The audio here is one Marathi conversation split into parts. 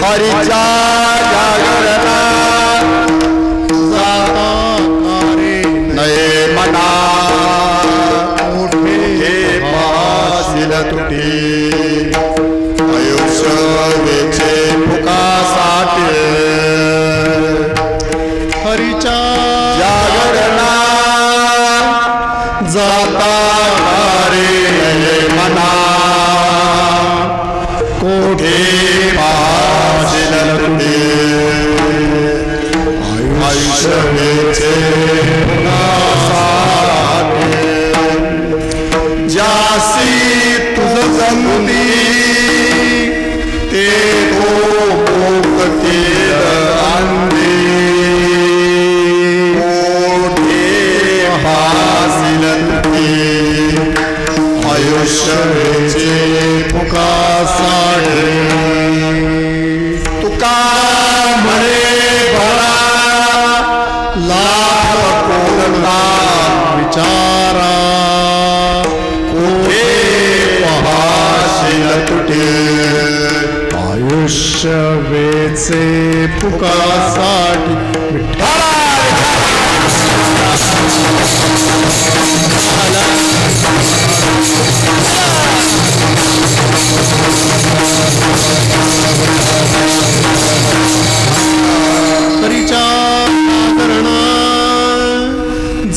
हरीचा जागरणा जाता तारे नये मना मोठे पासिल तुटी आयुष्य वेचे फुकासाठी हरीचा जागरणा जाता रे मना कोठे पासिल तुटी आयुष्य वेचे फुकासाठी जासी तुझ जमली ते पोपतील अंधी मोठे हासिल तुटी आयुष्य वेचे फुकासाठी तुका म्हणे भला लाभ कोणता विचारा कोठे पहाशील तुटे आयुष्य वेचे फुकासाठी हरीच्या जागरणा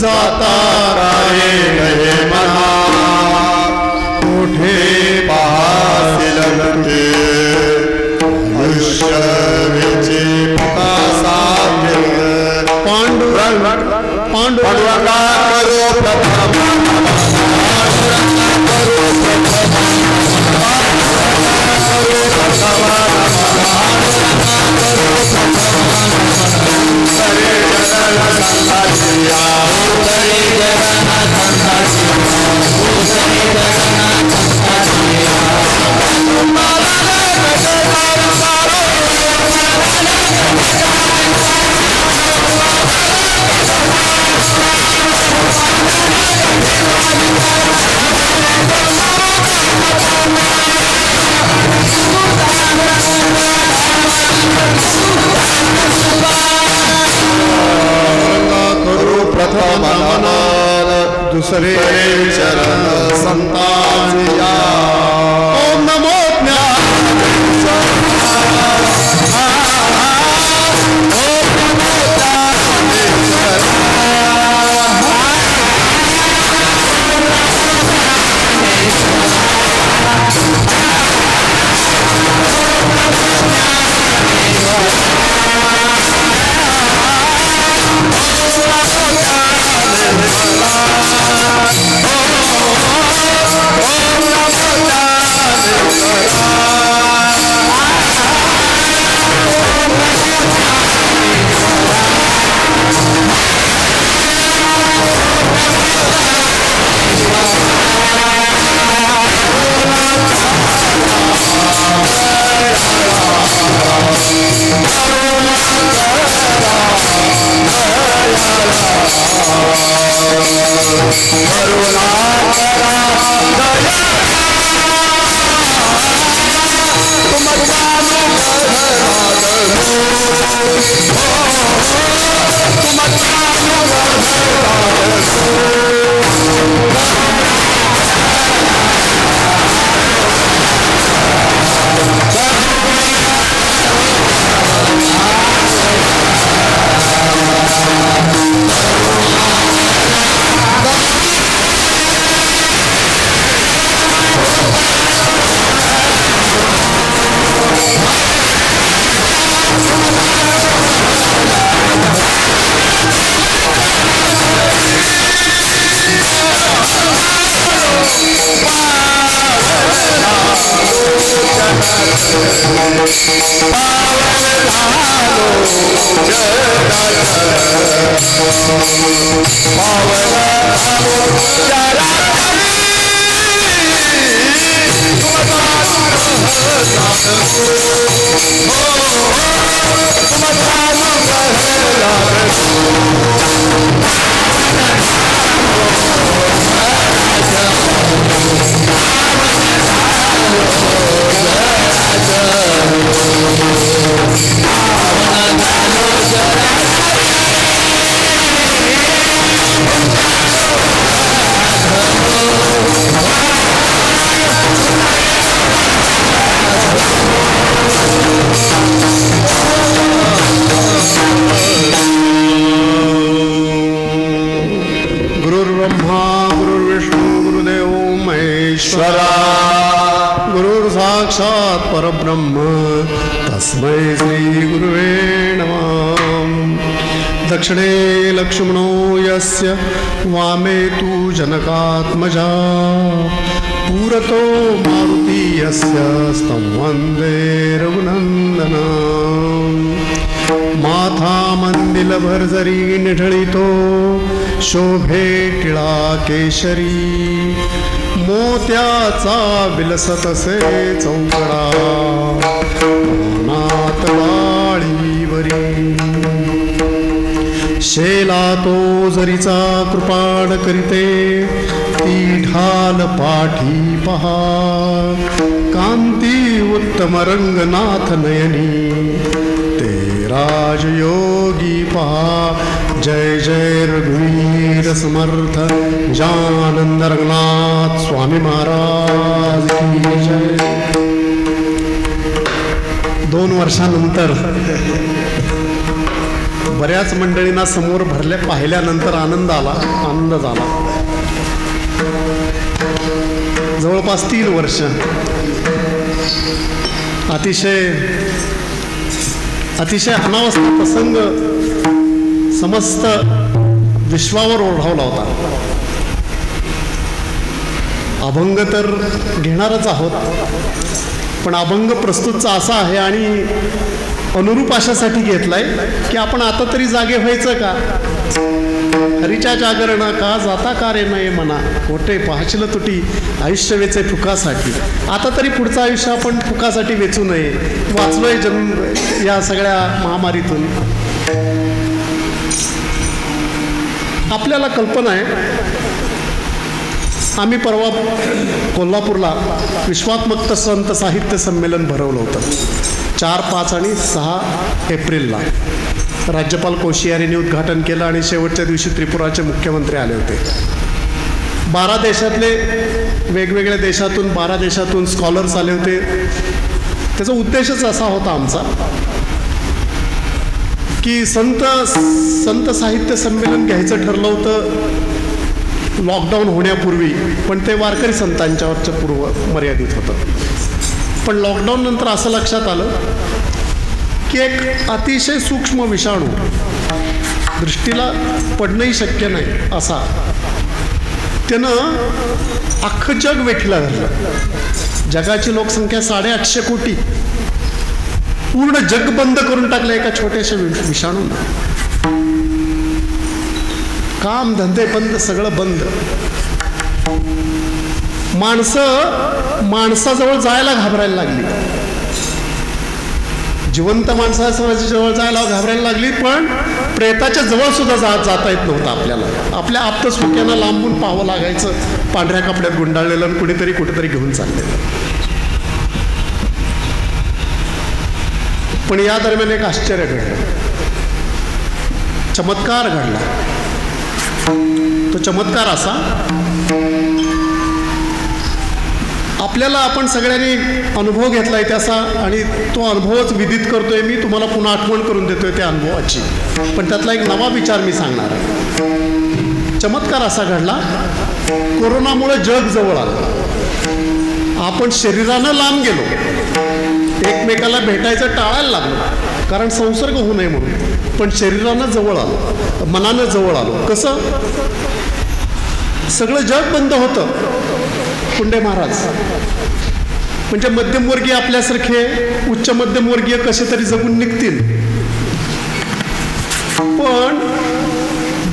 जाता राये नये मना कोठे पहाशील तुटे आयुष्य वेचे फुकासाठी पांडुरंगा करो प्रथम प्रथम नमन दुसरे चरण संतांच्या ओम नमो गुरुर् साक्षात् परब्रह्म तस्मै श्री गुरुवे नमः। दक्षिणे लक्ष्मणो यस्य वामे तु जनकात्मजा पुरतो मारुति यस्य तं वन्दे रघुनन्दनम्। माथा मंदिल भरजरी निढळितो शोभे टिळा केशरी मोत्याचा विलसतसे चौकडा नातवाळीवरी शेला तो जरीचा कृपाड करीते ती ढाल पाठी पहा कांती उत्तम रंगनाथ नयनी राजयोगी पहा जय जय रघुवीर समर्थ जानंद रंगनाथ स्वामी महाराज की जय। 2 वर्षानंतर बऱ्याच मंडळींना समोर भरल्या पाहिल्यानंतर आनंद झाला। जवळपास 3 वर्ष अतिशय अनावस्था प्रसंग समस्त विश्वावर ओढावला होता। अभंग तर घेणारच आहोत, पण अभंग प्रस्तुतचा असा आहे आणि अनुरूप अशासाठी घेतलाय की आपण आता तरी जागे व्हायचं का? हरीच्या जागरणा का जाता का रे नये मना कोठे पाहशील तुटी आयुष्य वेचे फुकासाठी। आता तरी पुढचं आयुष्य आपण फुकासाठी वेचू नये। वाचलोय जन्म या सगळ्या महामारीतून। आपल्याला कल्पना आहे, आम्ही परवा कोल्हापूरला विश्वात्मक संत साहित्य संमेलन भरवलं होतं 4, 5 आणि 6 एप्रिलला। राज्यपाल कोश्यारींनी उद्घाटन केलं आणि शेवटच्या दिवशी त्रिपुराचे मुख्यमंत्री आले होते। 12 देशातले वेगवेगळ्या देशातून 12 देशातून स्कॉलर्स आले होते। त्याचा उद्देशच असा होता आमचा की संत साहित्य संमेलन घ्यायचं ठरलं होतं लॉकडाऊन होण्यापूर्वी, पण ते वारकरी संतांच्यावरच्या पूर्व मर्यादित होतं। पण लॉकडाऊन नंतर असं लक्षात आलं की एक अतिशय सूक्ष्म विषाणू दृष्टीला पडणंही शक्य नाही असा त्यानं अख्खं जग वेठीला धरलं। जगाची लोकसंख्या 850 कोटी, पूर्ण जग बंद करून टाकलं एका छोट्याशा विषाणूनं। काम धंदे बंद, सगळं बंद। माणसाजवळ जायला घाबरायला लागली, जिवंत माणसाजवळ जायला घाबरायला लागली, पण प्रेताच्या जवळ सुद्धा जाता येत नव्हतं आपल्याला। आपल्या आप्तसुख्यानं लांबून पाहावं लागायचं, पांढऱ्या कपड्यात गुंडाळलेलं कुठेतरी घेऊन चाललेलं। पण या दरम्यान एक आश्चर्य घडलं, चमत्कार घडला। तो चमत्कार असा, आपल्याला आपण सगळ्यांनी अनुभव घेतलाय त्याचा आणि तो अनुभवच विदित करतोय मी, तुम्हाला पुन्हा आठवण करून देतोय त्या अनुभवाची। पण त्यातला एक नवा विचार मी सांगणार आहे। चमत्कार असा घडला, कोरोनामुळे जग जवळ आलं, आपण शरीरानं लांब गेलो, एकमेकाला भेटायचं टाळायला लागलो कारण संसर्ग होऊ नये म्हणून, पण शरीरानं जवळ आलो, मनानं जवळ आलो। कसं? सगळं जग बंद होतं, पुंडे महाराज म्हणजे मध्यमवर्गीय आपल्यासारखे उच्च मध्यमवर्गीय कसे तरी जगून निघतील, पण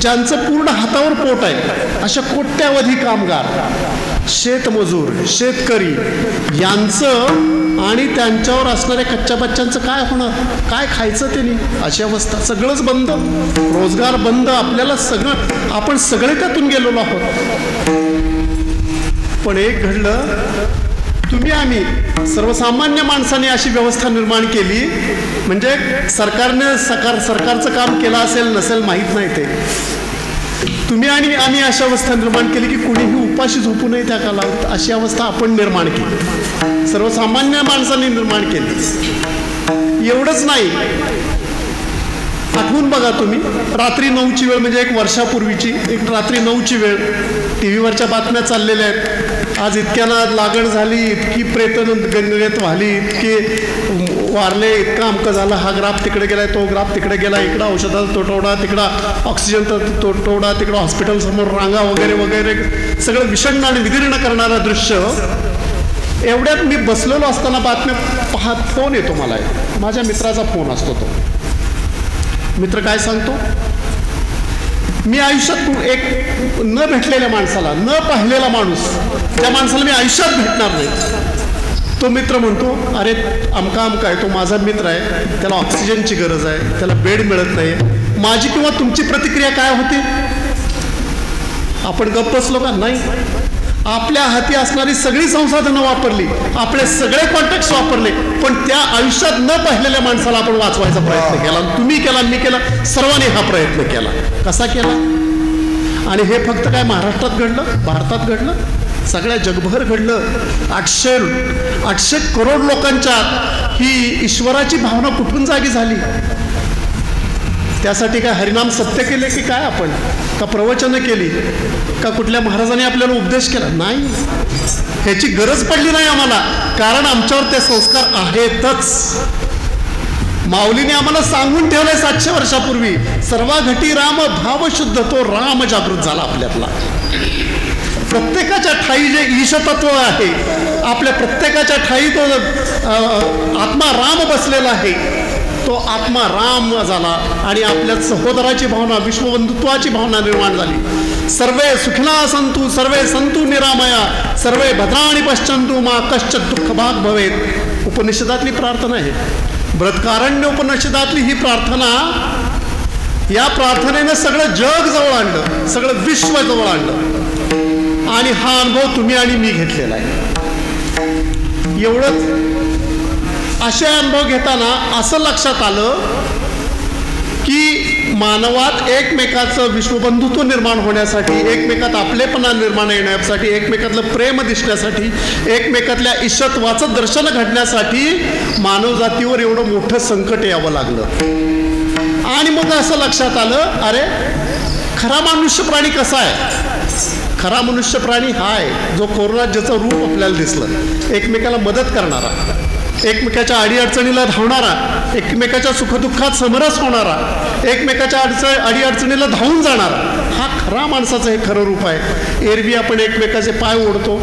ज्यांचं पूर्ण हातावर पोट आहे अशा कोट्यावधी कामगार, शेतमजूर, शेतकरी यांचं आणि त्यांच्यावर असणाऱ्या कच्च्या बच्चांचं काय होणार? काय खायचं त्यांनी? अशी अवस्था, सगळंच बंद, रोजगार बंद, आपल्याला सगळं, आपण सगळे त्यातून गेलेलो आहोत। पण एक घडलं, तुम्ही आम्ही सर्वसामान्य माणसाने अशी व्यवस्था निर्माण केली, म्हणजे सरकारचं काम केलं असेल नसेल माहीत नाही, ते तुम्ही आणि आम्ही अशी अवस्था निर्माण केली की कुणीही उपाशी झोपू नये त्या कालावधीत, अशी अवस्था आपण निर्माण केली, सर्वसामान्य माणसाने निर्माण केली। एवढंच नाही, आठवून बघा तुम्ही, रात्री 9ची वेळ म्हणजे 1 वर्षापूर्वीची, एक रात्री 9ची वेळ, टी व्हीवरच्या बातम्या चाललेल्या आहेत आज इतक्याला लागण झाली, इतकी प्रेतन गंगेत वाहली, इतके वारले, इतका अमकं झालं, हा ग्राफ तिकडे गेलाय, तो ग्राफ तिकडे गेला, इकडं औषधाचा तुटवडा, तिकडं ऑक्सिजनचा तुटवडा, तिकडं हॉस्पिटल समोर रांगा वगैरे वगैरे, सगळं विषण्ण आणि विदीर्ण करणारं दृश्य. एवढ्यात मी बसलेलो असताना बातम्या पाहत फोन येतो मला. माझ्या मित्राचा फोन असतो. तो मित्र काय सांगतो, मी आयुष्यात एक न भेटलेल्या माणसाला, न पाहिलेला माणूस, त्या माणसाला मी आयुष्यात भेटणार नाही. तो मित्र म्हणतो, अरे अमका आहे, तो माझा मित्र आहे, त्याला ऑक्सिजनची गरज आहे, त्याला बेड मिळत नाही. माझी किंवा तुमची प्रतिक्रिया काय होती? आपण गप्प बसलो का? नाही. आपल्या हाती असणारी सगळी संसाधनं वापरली, आपले सगळे कॉन्टॅक्ट्स वापरले, पण त्या आयुष्यात न पाहिलेल्या माणसाला आपण वाचवायचा प्रयत्न केला. तुम्ही केला, मी केला, सर्वांनी हा प्रयत्न केला. कसा केला? आणि हे फक्त काय महाराष्ट्रात घडलं, भारतात घडलं, सगळ्या जगभर घडलं. 800 करोड लोकांच्या ही ईश्वराची भावना कुठून जागी झाली? त्यासाठी काय हरिनाम सत्य केले की काय आपण? का प्रवचनं केली? का कुठल्या महाराजांनी आपल्याला उपदेश केला? नाही. ह्याची गरज पडली नाही आम्हाला, कारण आमच्यावर ते संस्कार आहेतच. माऊलीने आम्हाला सांगून ठेवलंय 700 वर्षापूर्वी, सर्वा घटी राम भाव शुद्ध, तो राम जागृत झाला आपल्यातला. प्रत्येकाच्या ठाई जे ईशतत्व आहे, आपल्या प्रत्येकाच्या ठाई तो आत्मा राम बसलेला आहे, तो आत्मा राम झाला आणि आपल्या सहोदराची भावना, विश्वबंधुत्वाची भावना निर्माण झाली. सर्वे सुखिना संतु, सर्वे संतु निरामया, सर्वे भद्राणी पश्यन्तु, मा कश्चित् दुःख भाग भवेत. उपनिषदातली प्रार्थना आहे. बृहत्कारण्य उपनिषदातली ही प्रार्थना, या प्रार्थनेनं सगळं जग जवळ आणलं, सगळं विश्व जवळ आणलं. आणि हा अनुभव तुम्ही आणि मी घेतलेला आहे. एवढंच. असे अनुभव घेताना असं लक्षात आलं की मानवात एकमेकाचं विश्वबंधुत्व निर्माण होण्यासाठी, एकमेकात आपलेपणा निर्माण येण्यासाठी, एकमेकातलं प्रेम दिसण्यासाठी, एकमेकातल्या ईशत्वाचं दर्शन घडण्यासाठी मानवजातीवर एवढं मोठं संकट यावं लागलं. आणि मग असं लक्षात आलं, अरे खरा मनुष्य प्राणी कसा आहे? खरा मनुष्य प्राणी हा आहे जो कोरोनात ज्याचं रूप आपल्याला दिसलं, एकमेकाला मदत करणारा, एकमेकाच्या अडीअडचणीला धावणारा, एकमेकाच्या सुखदुःखात समरस होणारा, एकमेकाच्या अडीअडचणीला धावून जाणारा, हा खरा माणसाचं हे खरं रूप आहे. एरवी आपण एकमेकाचे पाय ओढतो,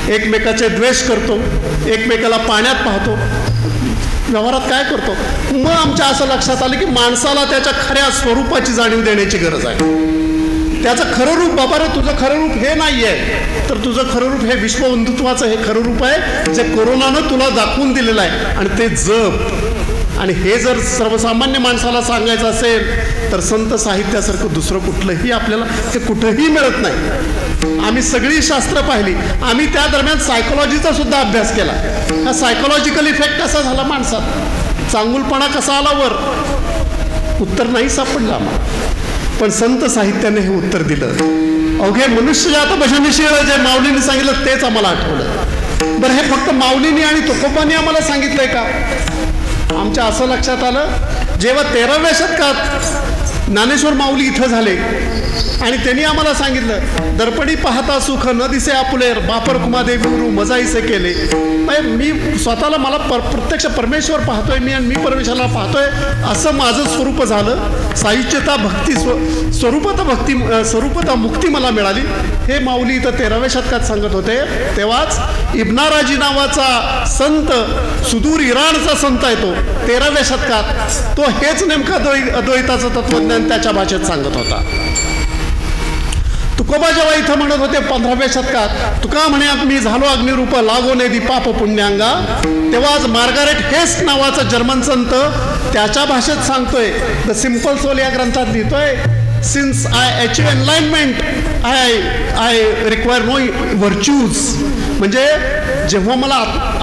एकमेकाचे द्वेष करतो, एकमेकाला पाण्यात पाहतो, व्यवहारात काय करतो? मग आमच्या असं लक्षात आलं की माणसाला त्याच्या खऱ्या स्वरूपाची जाणीव देण्याची गरज आहे. त्याचं खरं रूप, बाबा रे तुझं खरं रूप हे नाही आहे, तर तुझं खरं रूप हे विश्वबंधुत्वाचं हे खरं रूप आहे, जे कोरोनानं तुला दाखवून दिलेलं आहे, आणि ते जप. आणि हे जर सर्वसामान्य माणसाला सांगायचं असेल तर संत साहित्यासारखं दुसरं कुठलंही आपल्याला हे कुठंही मिळत नाही. आम्ही सगळी शास्त्र पाहिली, आम्ही त्या दरम्यान सायकोलॉजीचा सुद्धा अभ्यास केला. हा सायकोलॉजिकल इफेक्ट कसा झाला माणसात, चांगुलपणा कसा आला वर, उत्तर नाही सापडलं आम्हाला. पण संत साहित्याने हे उत्तर दिलं. अवघे मनुष्य जात भजनशीळ, जे माऊलीने सांगितलं तेच आम्हाला आठवलं. बरं, हे फक्त माऊलीने आणि तुकोबांनी आम्हाला सांगितलंय का? आमच्या असं लक्षात आलं, जेव्हा 13व्या शतकात ज्ञानेश्वर माऊली इथं झाले आणि त्यांनी आम्हाला सांगितलं, दर्पणी पाहता सुख न दिसे आपुले, बापर कुमादेवी गुरु मजाईसे केले. मी स्वतःला, मला प्रत्यक्ष परमेश्वर पाहतोय मी, आणि मी परमेश्वराला पाहतोय, असं माझं स्वरूप झालं. सायुज्यता भक्ती, स्वरूपता मुक्ती मला मिळाली. हे माऊली इथं 13व्या शतकात सांगत होते. तेव्हाच इब्नाराजी नावाचा संत, सुदूर इराणचा संत आहे तो, 13व्या शतकात, तो हेच नेमकं अद्वैताचं तत्वज्ञान त्याच्या भाषेत सांगत होता. तुकोबा जेव्हा इथं म्हणत होते 15व्या शतकात, तुका म्हणे मी झालो अग्निरूप, लागो नेदी पाप पुण्यांगा, तेव्हाच मार्गारेट हेस्ट नावाचा जर्मन संत त्याच्या भाषेत सांगतोय. द सिम्पल सोल या ग्रंथात लिहितोय, since I achieve alignment I require no virtues. म्हणजे जेव्हा मला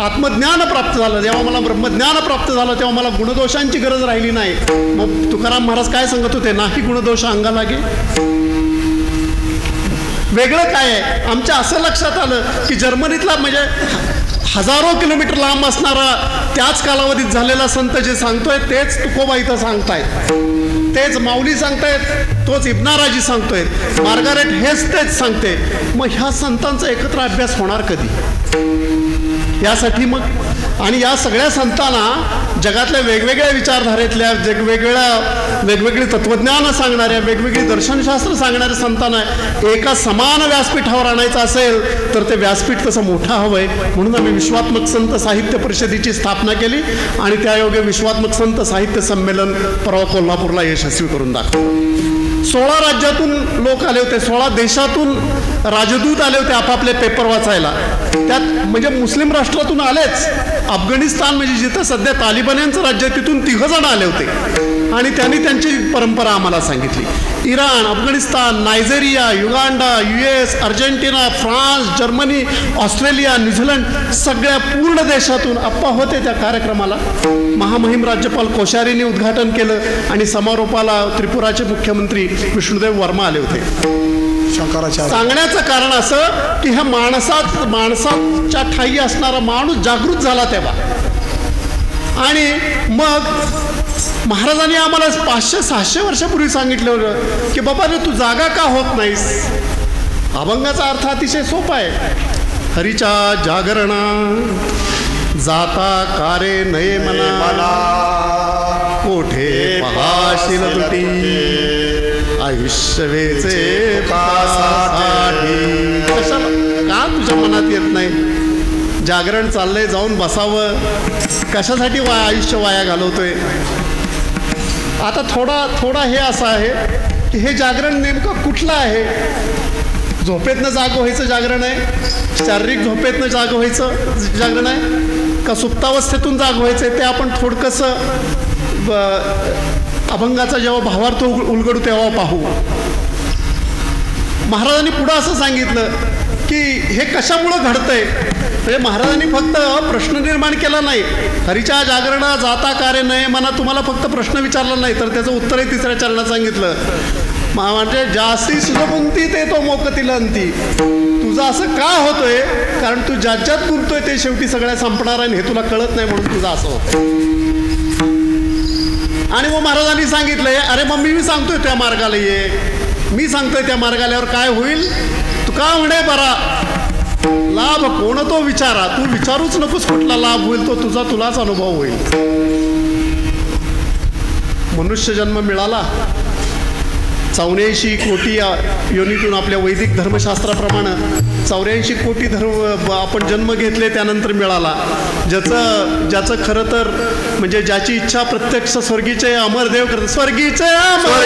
आत्मज्ञान प्राप्त झालं, जेव्हा मला ब्रह्मज्ञान प्राप्त झालं, तेव्हा मला गुणदोषांची गरज राहिली नाही. मग तुकाराम महाराज काय सांगत होते, नाही गुणदोष अंगा लागे. वेगळं काय आहे? आमच्या असं लक्षात आलं की जर्मनीतला, म्हणजे हजारो किलोमीटर लांब असणारा, त्याच कालावधीत झालेला संत जे सांगतोय तेच तुकोबा इथं सांगतायत. तेच माऊली सांगतायत, तोच इब्नाराजी सांगतोय, मार्गारेट हेच तेच सांगते. मग ह्या संतांचा एकत्र अभ्यास होणार कधी? यासाठी मग आणि या सगळ्या संतांना जगातल्या वेगवेगळ्या विचारधारेतल्या वेगवेगळी तत्वज्ञान सांगणाऱ्या, वेगवेगळी दर्शनशास्त्र सांगणाऱ्या संतांना एका समान व्यासपीठावर आणायचं असेल तर ते व्यासपीठ तसं मोठं हवंय. म्हणून आम्ही विश्वात्मक संत साहित्य परिषदेची स्थापना केली आणि त्यायोगे विश्वात्मक संत साहित्य संमेलन परवा कोल्हापूरला यशस्वी करून दाखवलं. 16 राज्यातून लोक आले होते, 16 देशातून राजदूत आले होते आपापले पेपर वाचायला. त्यात म्हणजे मुस्लिम राष्ट्रातून आलेच. अफगाणिस्तान म्हणजे जिथं सध्या तालिबान्यांचं राज्य आहे तिथून 3 जण आले होते आणि त्यांनी त्यांची परंपरा आम्हाला सांगितली. Iran, Afghanistan, Nigeria, Uganda, US, Argentina, France, Germany, Australia, New Zealand सगळ्या पूर्ण देशातून आप्पा होते त्या कार्यक्रमाला. महामहिम राज्यपाल कोश्यारींनी उद्घाटन केलं आणि समारोपाला त्रिपुराचे मुख्यमंत्री विष्णुदेव वर्मा आले होते. सांगण्याचं कारण असं की ह्या माणसाच्या ठाई असणारा माणूस जागृत झाला तेव्हा. आणि मग महाराजांनी आम्हाला 500-600 वर्षापूर्वी सांगितलं होतं की बाबा रे तू जागा का होत नाहीस. अभंगाचा अर्थ अतिशय सोपा आहे. हरीच्या जागरणा जाता कारे नये मना, कोठे पाशील दुटी आयुष्य वेचे पासाठी. कशाला का तुझ्या मनात येत नाही? जागरण चाललंय, जाऊन बसावं. कशासाठी आयुष्य वाया घालवतोय? आता थोडा हे असं आहे की हे जागरण नेमकं कुठलं आहे? झोपेतनं जाग व्हायचं जागरण आहे, शारीरिक झोपेतनं जाग व्हायचं जागरण आहे, का सुप्तावस्थेतून जाग व्हायचं आहे? ते आपण थोडकंसं अभंगाचा जेव्हा भावार्थ उलगडू तेव्हा पाहू. महाराजांनी पुढं असं सांगितलं की हे कशामुळं घडतंय. म्हणजे महाराजांनी फक्त प्रश्न निर्माण केला नाही, हरीच्या जागरणा जाता कार्य नये मना तुम्हाला फक्त प्रश्न विचारला नाही तर त्याचं उत्तरही 3ऱ्या चरणात सांगितलं. म्हणजे जास्ती सुजबुंती ते तो मोकतीला अंती. तुझं असं का होतोय? कारण तू ज्याच्यात गुंतोय ते शेवटी सगळ्या संपणार आहे हे तुला कळत नाही म्हणून तुझं असं होतं. आणि मग महाराजांनी सांगितलंय अरे मग मी सांगतोय त्या मार्गाला ये, मी सांगतोय त्या मार्गाल्यावर काय होईल तू का म्हणे बरा लाभ कोण तो विचारा. तू विचारूच नकोस कुठला लाभ होईल, तो तुझा तुलाच अनुभव होईल. मनुष्य जन्म मिळाला 84 कोटी योनीतून आपल्या वैदिक धर्मशास्त्राप्रमाणे 84 कोटी आपण जन्म घेतले त्यानंतर मिळाला. ज्याचं खरं तर म्हणजे ज्याची इच्छा प्रत्यक्ष स्वर्गीचे अमर देव करतात. स्वर्गीचे अमर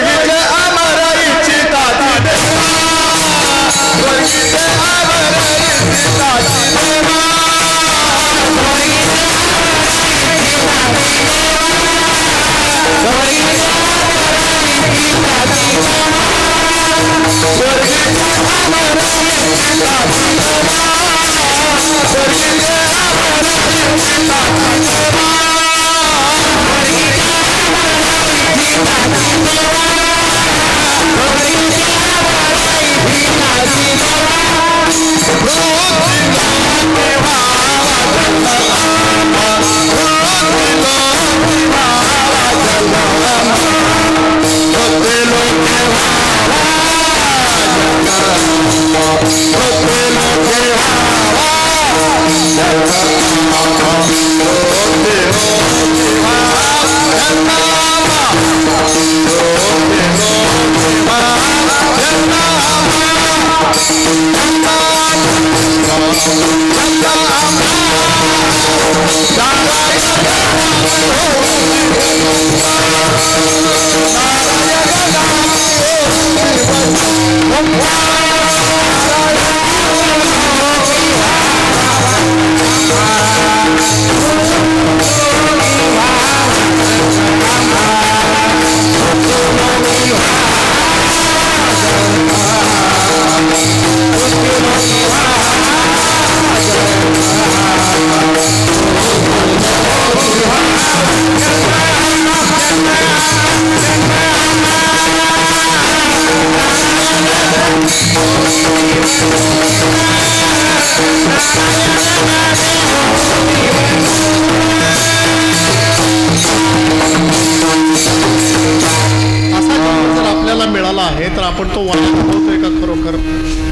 तो वाया घालवतोय का खरोखर?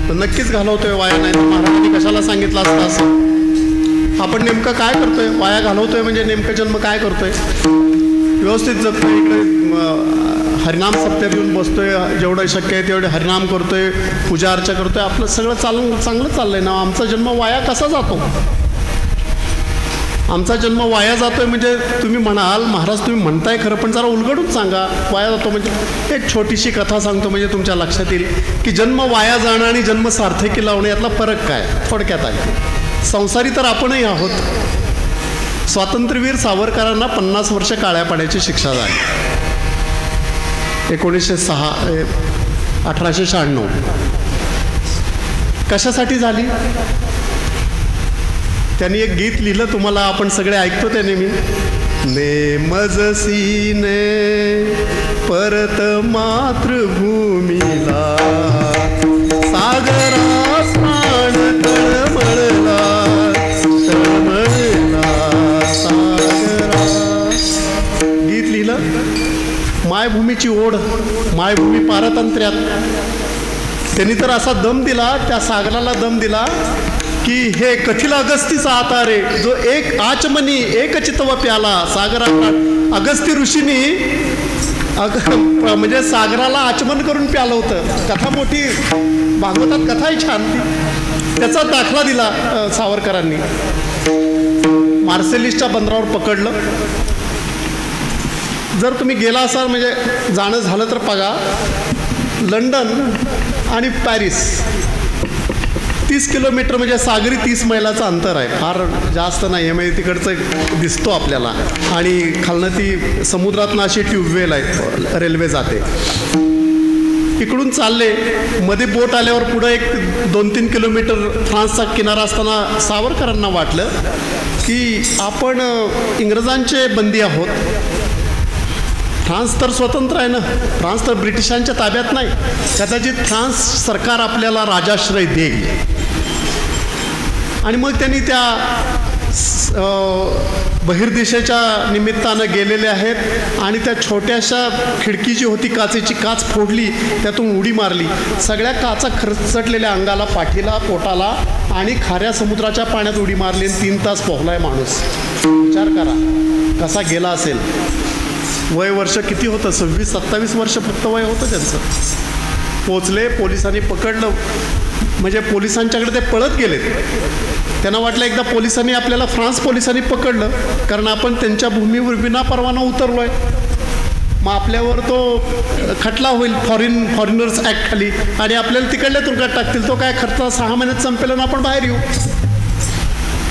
तर नक्कीच घालवतोय वाया, नाही तर महाराजांनी कशाला सांगितलं असतं असं? आपण नेमकं काय करतोय? वाया घालवतोय म्हणजे नेमकं जन्म काय करतोय? व्यवस्थित जगतोय, इकडे हरिनाम सप्त्यात येऊन बसतोय, जेवढं शक्य आहे तेवढे हरिनाम करतोय, पूजा अर्चा करतोय, आपलं सगळं चांगलं चाललंय ना. आमचा जन्म वाया कसा जातो? आमचा जन्म वाया जातोय म्हणजे तुम्ही म्हणाल महाराज तुम्ही म्हणताय खरं, पण जरा उलगडून सांगा वाया जातो म्हणजे. एक छोटीशी कथा सांगतो म्हणजे तुमच्या लक्षात येईल की जन्म वाया जाणं आणि जन्म सार्थकी लावणं यातला फरक काय थोडक्यात आहे. संसारी तर आपणही आहोत. स्वातंत्र्यवीर सावरकरांना 50 वर्ष काळ्या पाण्याची शिक्षा झाली 1896. कशासाठी झाली? त्यांनी एक गीत लिहिलं, तुम्हाला आपण सगळे ऐकतो ते नेहमी. नेमजसीने परत मातृभूमीला सागरा प्राण तळमळला सागरा. गीत लिहिलं. मायभूमीची ओढ, मायभूमी पारतंत्र्यात. त्यांनी तर असा दम दिला, त्या सागराला दम दिला की हे कथिल अगस्तीचा आतारे जो एक आचमनी एक चितव प्याला. सागरा अगस्ती ऋषीनी म्हणजे सागराला आचमन करून प्यालं होतं. कथा मोठी, भागवतात कथाही छान. त्याचा दाखला दिला सावरकरांनी. मार्सेलिसच्या बंदरावर पकडलं. जर तुम्ही गेला असाल म्हणजे जाणं झालं तर बघा, लंडन आणि पॅरिस 30 किलोमीटर म्हणजे सागरी 30 मैलाचं अंतर आहे. फार जास्त नाही आहे, म्हणजे तिकडचं दिसतो आपल्याला. आणि खालनं ती समुद्रातनं अशी ट्यूबवेल आहे, रेल्वे जाते. इकडून चालले, मध्ये बोट आल्यावर पुढं एक 2-3 किलोमीटर फ्रान्सचा किनारा असताना सावरकरांना वाटलं की आपण इंग्रजांचे बंदी आहोत. फ्रान्स तर स्वतंत्र आहे ना, फ्रान्स तर ब्रिटिशांच्या ताब्यात नाही. कदाचित फ्रान्स सरकार आपल्याला राजाश्रय देईल. आणि मग त्यांनी त्या बहिर्देशाच्या निमित्तानं गेलेले आहेत आणि त्या छोट्याशा खिडकी जी होती काचेची, काच फोडली, त्यातून उडी मारली. सगळ्या काचा खरचटलेल्या अंगाला, पाठीला, पोटाला, आणि खाऱ्या समुद्राच्या पाण्यात उडी मारली. 3 तास पोहलाय माणूस. विचार करा कसा गेला असेल. वय वर्ष किती होतं? 26-27 वर्ष फक्त वय होतं त्यांचं. पोचले, पोलिसांनी पकडलं. म्हणजे पोलिसांच्याकडे ते पळत गेलेत. त्यांना वाटलं एकदा पोलिसांनी आपल्याला, फ्रान्स पोलिसांनी पकडलं कारण आपण त्यांच्या भूमीवर विनापरवाना उतरलोय, मग आपल्यावर तो खटला होईल फॉरेनर्स ॲक्ट खाली, आणि आपल्याला तिकडल्या तुरुंगात टाकतील. तो काय खर्च 6 महिन्यात संपेल आणि आपण बाहेर येऊ.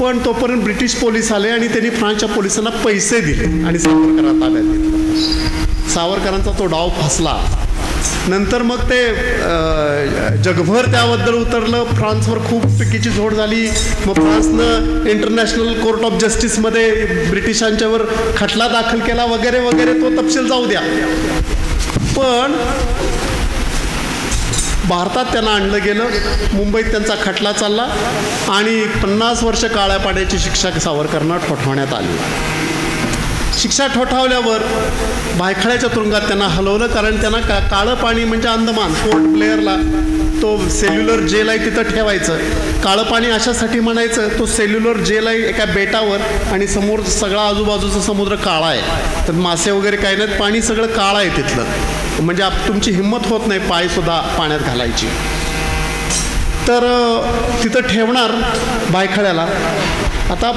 पण तोपर्यंत ब्रिटिश पोलीस आले आणि त्यांनी फ्रान्सच्या पोलिसांना पैसे दिले आणि सावरकरांना ताब्यात दिले. सावरकरांचा तो डाव फसला. नंतर मग ते जगभर त्याबद्दल उतरलं. फ्रान्सवर खूप पिकीची झोड झाली. मग फ्रान्सनं इंटरनॅशनल कोर्ट ऑफ जस्टिसमध्ये ब्रिटिशांच्यावर खटला दाखल केला वगैरे वगैरे. तो तपशील जाऊ द्या. पण भारतात त्यांना आणलं गेलं. मुंबईत त्यांचा खटला चालला आणि 50 वर्ष काळ्या पाण्याची शिक्षा सावरकरांना ठोठावण्यात आली. शिक्षा ठोठावल्यावर भायखळ्याच्या तुरुंगात त्यांना हलवलं, कारण त्यांना काळं पाणी म्हणजे अंदमान पोर्ट ब्लेअरला तो सेल्युलर जेल आहे तिथं ठेवायचं. काळं पाणी अशासाठी म्हणायचं, तो सेल्युलर जेल आहे एका बेटावर आणि समोर सगळा आजूबाजूचा समुद्र काळा आहे. तर मासे वगैरे काही नाहीत, पाणी सगळं काळं आहे तिथलं. म्हणजे तुमची हिंमत होत नाही पायसुद्धा पाण्यात घालायची. तर तिथं ठेवणार भायखळ्याला. आता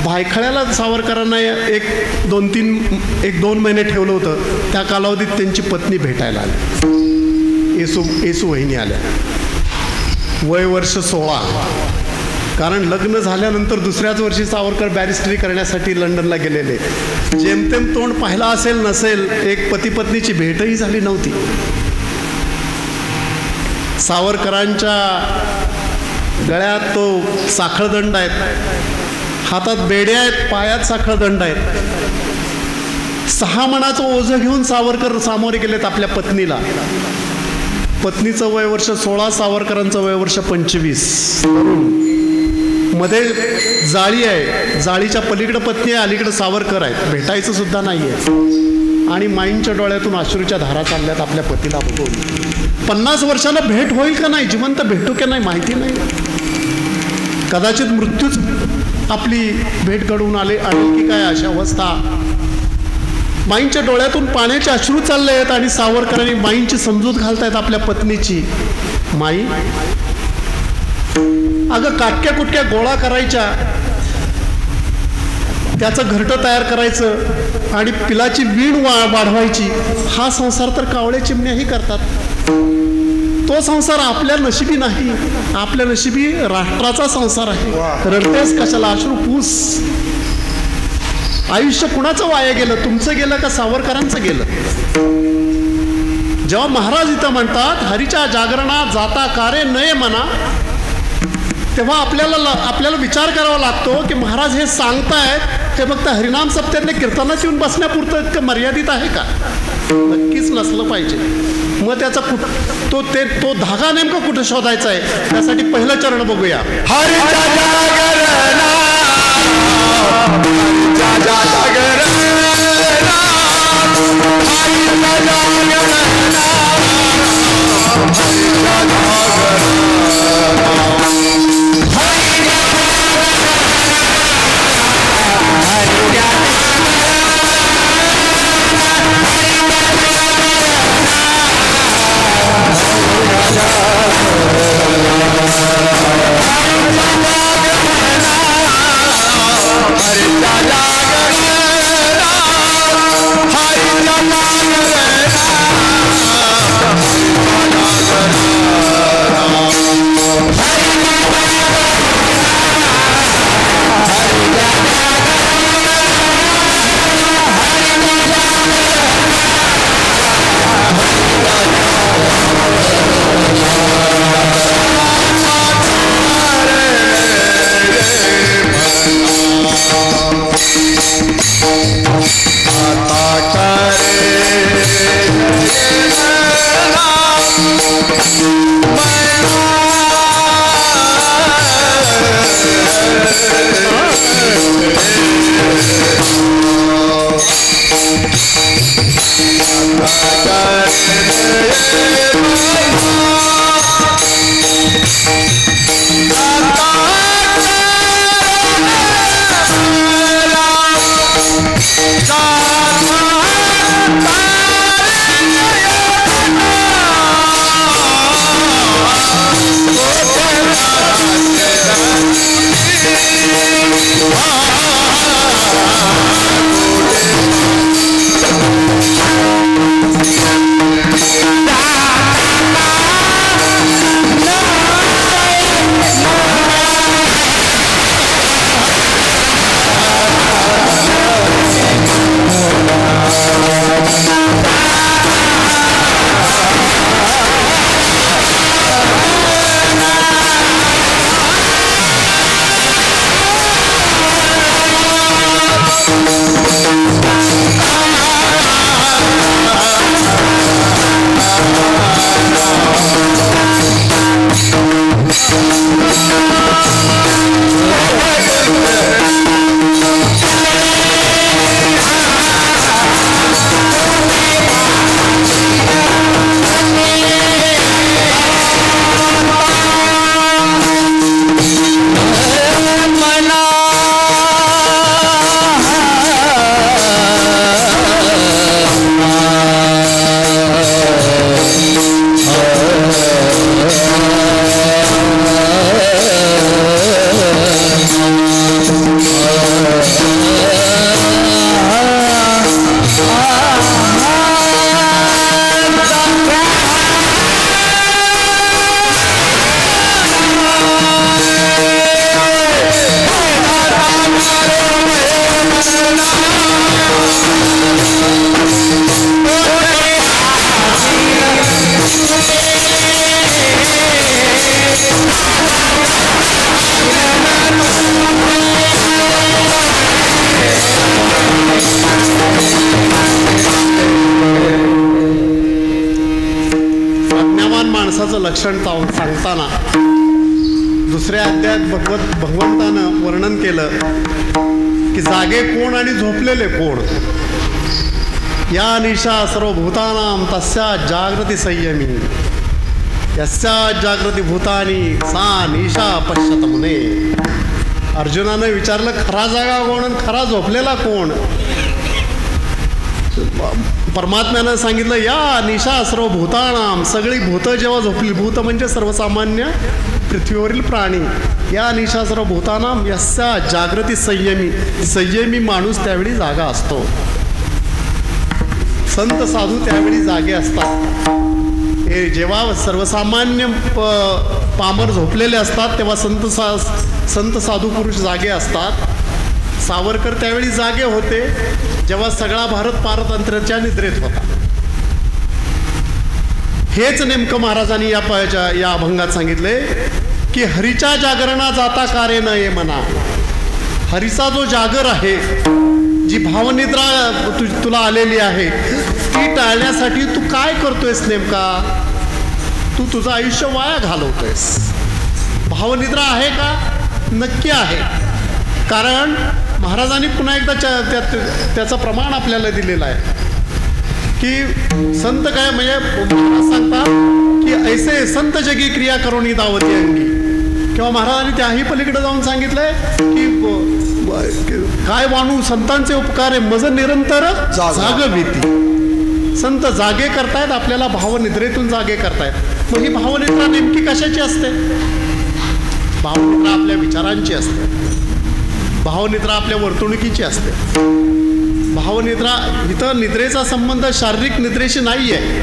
भायखळ्याला सावरकरांना 1-2 महिने ठेवलं होतं. त्या कालावधीत त्यांची पत्नी भेटायला आली. येसू वहिनी आल्या. वय वर्ष 16. कारण लग्न झाल्यानंतर दुसऱ्याच वर्षी सावरकर बॅरिस्टरी करण्यासाठी लंडनला गेलेले. जेमतेम तोंड पाहिला असेल नसेल, एक पती पत्नीची भेटही झाली नव्हती. सावरकरांच्या गळ्यात तो साखळदंड आहेत, हातात बेड्या आहेत, पायात साखळदंड आहेत. 6 मणाचं ओझं घेऊन सावरकर सामोरे गेलेत आपल्या पत्नीला. पत्नीचं वय वर्ष 16, सावरकरांचं वय वर्ष 25. मध्ये जाळी आहे, जाळीच्या पलीकडं पत्नी आहे, अलीकडं सावरकर आहेत. भेटायचं सुद्धा नाही आहे. आणि माईंच्या डोळ्यातून अश्रूच्या धारा चालल्यात आपल्या पतीला बघून. 50 वर्षाला भेट होईल का नाही, जिवंत भेटू का नाही माहिती नाही. कदाचित मृत्यूच आपली भेट घडवून आली की काय अशी अवस्था. माईंच्या डोळ्यातून पाण्याचे अश्रू चालले आहेत आणि सावरकरांनी माईंची समजूत घालतायत आपल्या पत्नीची. माई, अगं काटक्या कुटक्या गोळा करायच्या, त्याचं घरटं तयार करायचं आणि पिलाची वीण वाढवायची. हा संसार तर कावळे चिमण्याही करतात. तो संसार आपल्या नशिबी नाही, आपल्या नशिबी राष्ट्राचा संसार आहे. रडतेस कशाला, अश्रू पूस. आयुष्य कुणाचं वाया गेलं, तुमचं गेलं का सावरकरांचं गेलं? जेव्हा महाराज इथं म्हणतात हरीच्या जागरणात जाता कारे नये मना, तेव्हा आपल्याला विचार करावा लागतो की महाराज हे सांगतायत ते फक्त हरिनाम सप्त्यातल्या कीर्तनात येऊन बसण्यापुरतं इतकं मर्यादित आहे का? नक्कीच नसलं पाहिजे. मग त्याचा तो धागा नेमका कुठं शोधायचा आहे, त्यासाठी पहिलं चरण बघूया. हरीच्या जागरणा, हरीच्या जागरणा, हरीच्या जागरणा, हरीच्या लक्षण सांगताना दुसऱ्या अध्यायात भगवंतानं वर्णन केलं की जागे कोण आणि झोपलेले कोण. या निशा सर्व भूतानाम तस्या जागृती संयमी. यस्या जागृती भूतानी सा निशा पश्यत मुने. अर्जुनानं विचारलं खरा जागा कोण आणि खरा झोपलेला कोण. परमात्म्यानं सांगितलं या निशा सर्व भूतानाम. सगळी भूतं जेव्हा झोपली, भूत म्हणजे सर्वसामान्य पृथ्वीवरील प्राणी. या निशा सर्व भूतानाम यस्या जागृती संयमी. संयमी माणूस त्यावेळी जागा असतो. संत साधू त्यावेळी जागे असतात. हे जेव्हा सर्वसामान्य पामर झोपलेले असतात तेव्हा संत साधू पुरुष जागे असतात. सावरकर त्यावेळी जागे होते जेव्हा सगळा भारत पारतंत्र्याच्या निद्रेत होता. हेच नेमकं महाराजांनी या अभंगात सांगितले की हरीच्या जागरणा जाता कार्य न ये मना. हरीचा जो जागर आहे, जी भावनिद्रा तुला आलेली आहे, ती टाळण्यासाठी तू काय करतोयस नेमका. तू तुझं आयुष्य वाया घालवतोयस. भावनिद्रा आहे का? नक्की आहे. कारण महाराजांनी पुन्हा एकदा त्याचं प्रमाण आपल्याला दिलेलं आहे की संत काय म्हणजे महाराज सांगतात की ऐसे संत जगी क्रिया करोनी दावती अंगी. किंवा महाराजांनी त्याही पलीकडे जाऊन सांगितलंय की काय वाणू संतांचे उपकार आहे मज निरंतर जाग भीती. संत जागे करतायत, आपल्याला भावनिद्रेतून जागे करतायत. मग ही भावनिद्रा नेमकी कशाची असते? भावनिद्रा आपल्या विचारांची असते. भावनिद्रा आपल्या वर्तणुकीची असते. भावनिद्रा इथं निद्रेचा संबंध शारीरिक निद्रेशी नाही आहे.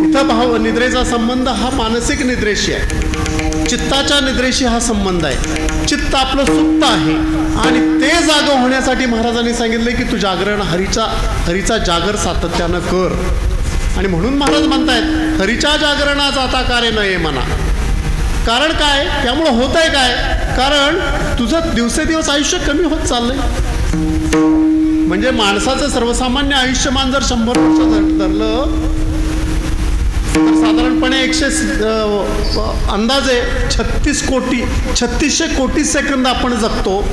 इथं भावनिद्रेचा संबंध हा मानसिक निद्रेशी आहे. चित्ताच्या निद्रेशी हा संबंध आहे. चित्त आपलं सुप्त आहे आणि ते जागं होण्यासाठी महाराजांनी सांगितले की तू जागरण हरीचा जागर सातत्यानं कर. आणि म्हणून महाराज म्हणतायत हरीच्या जागरणा जाता कार्य न ये मना. कारण काय? त्यामुळं होत आहे काय? कारण तुझं दिवसेदिवस आयुष्य कमी होत चाललंय. म्हणजे माणसाचं सर्वसामान्य आयुष्यमान जर 100 वर्ष धरलं तर साधारणपणे अंदाजे 3600 कोटी सेकंद आपण जगतो.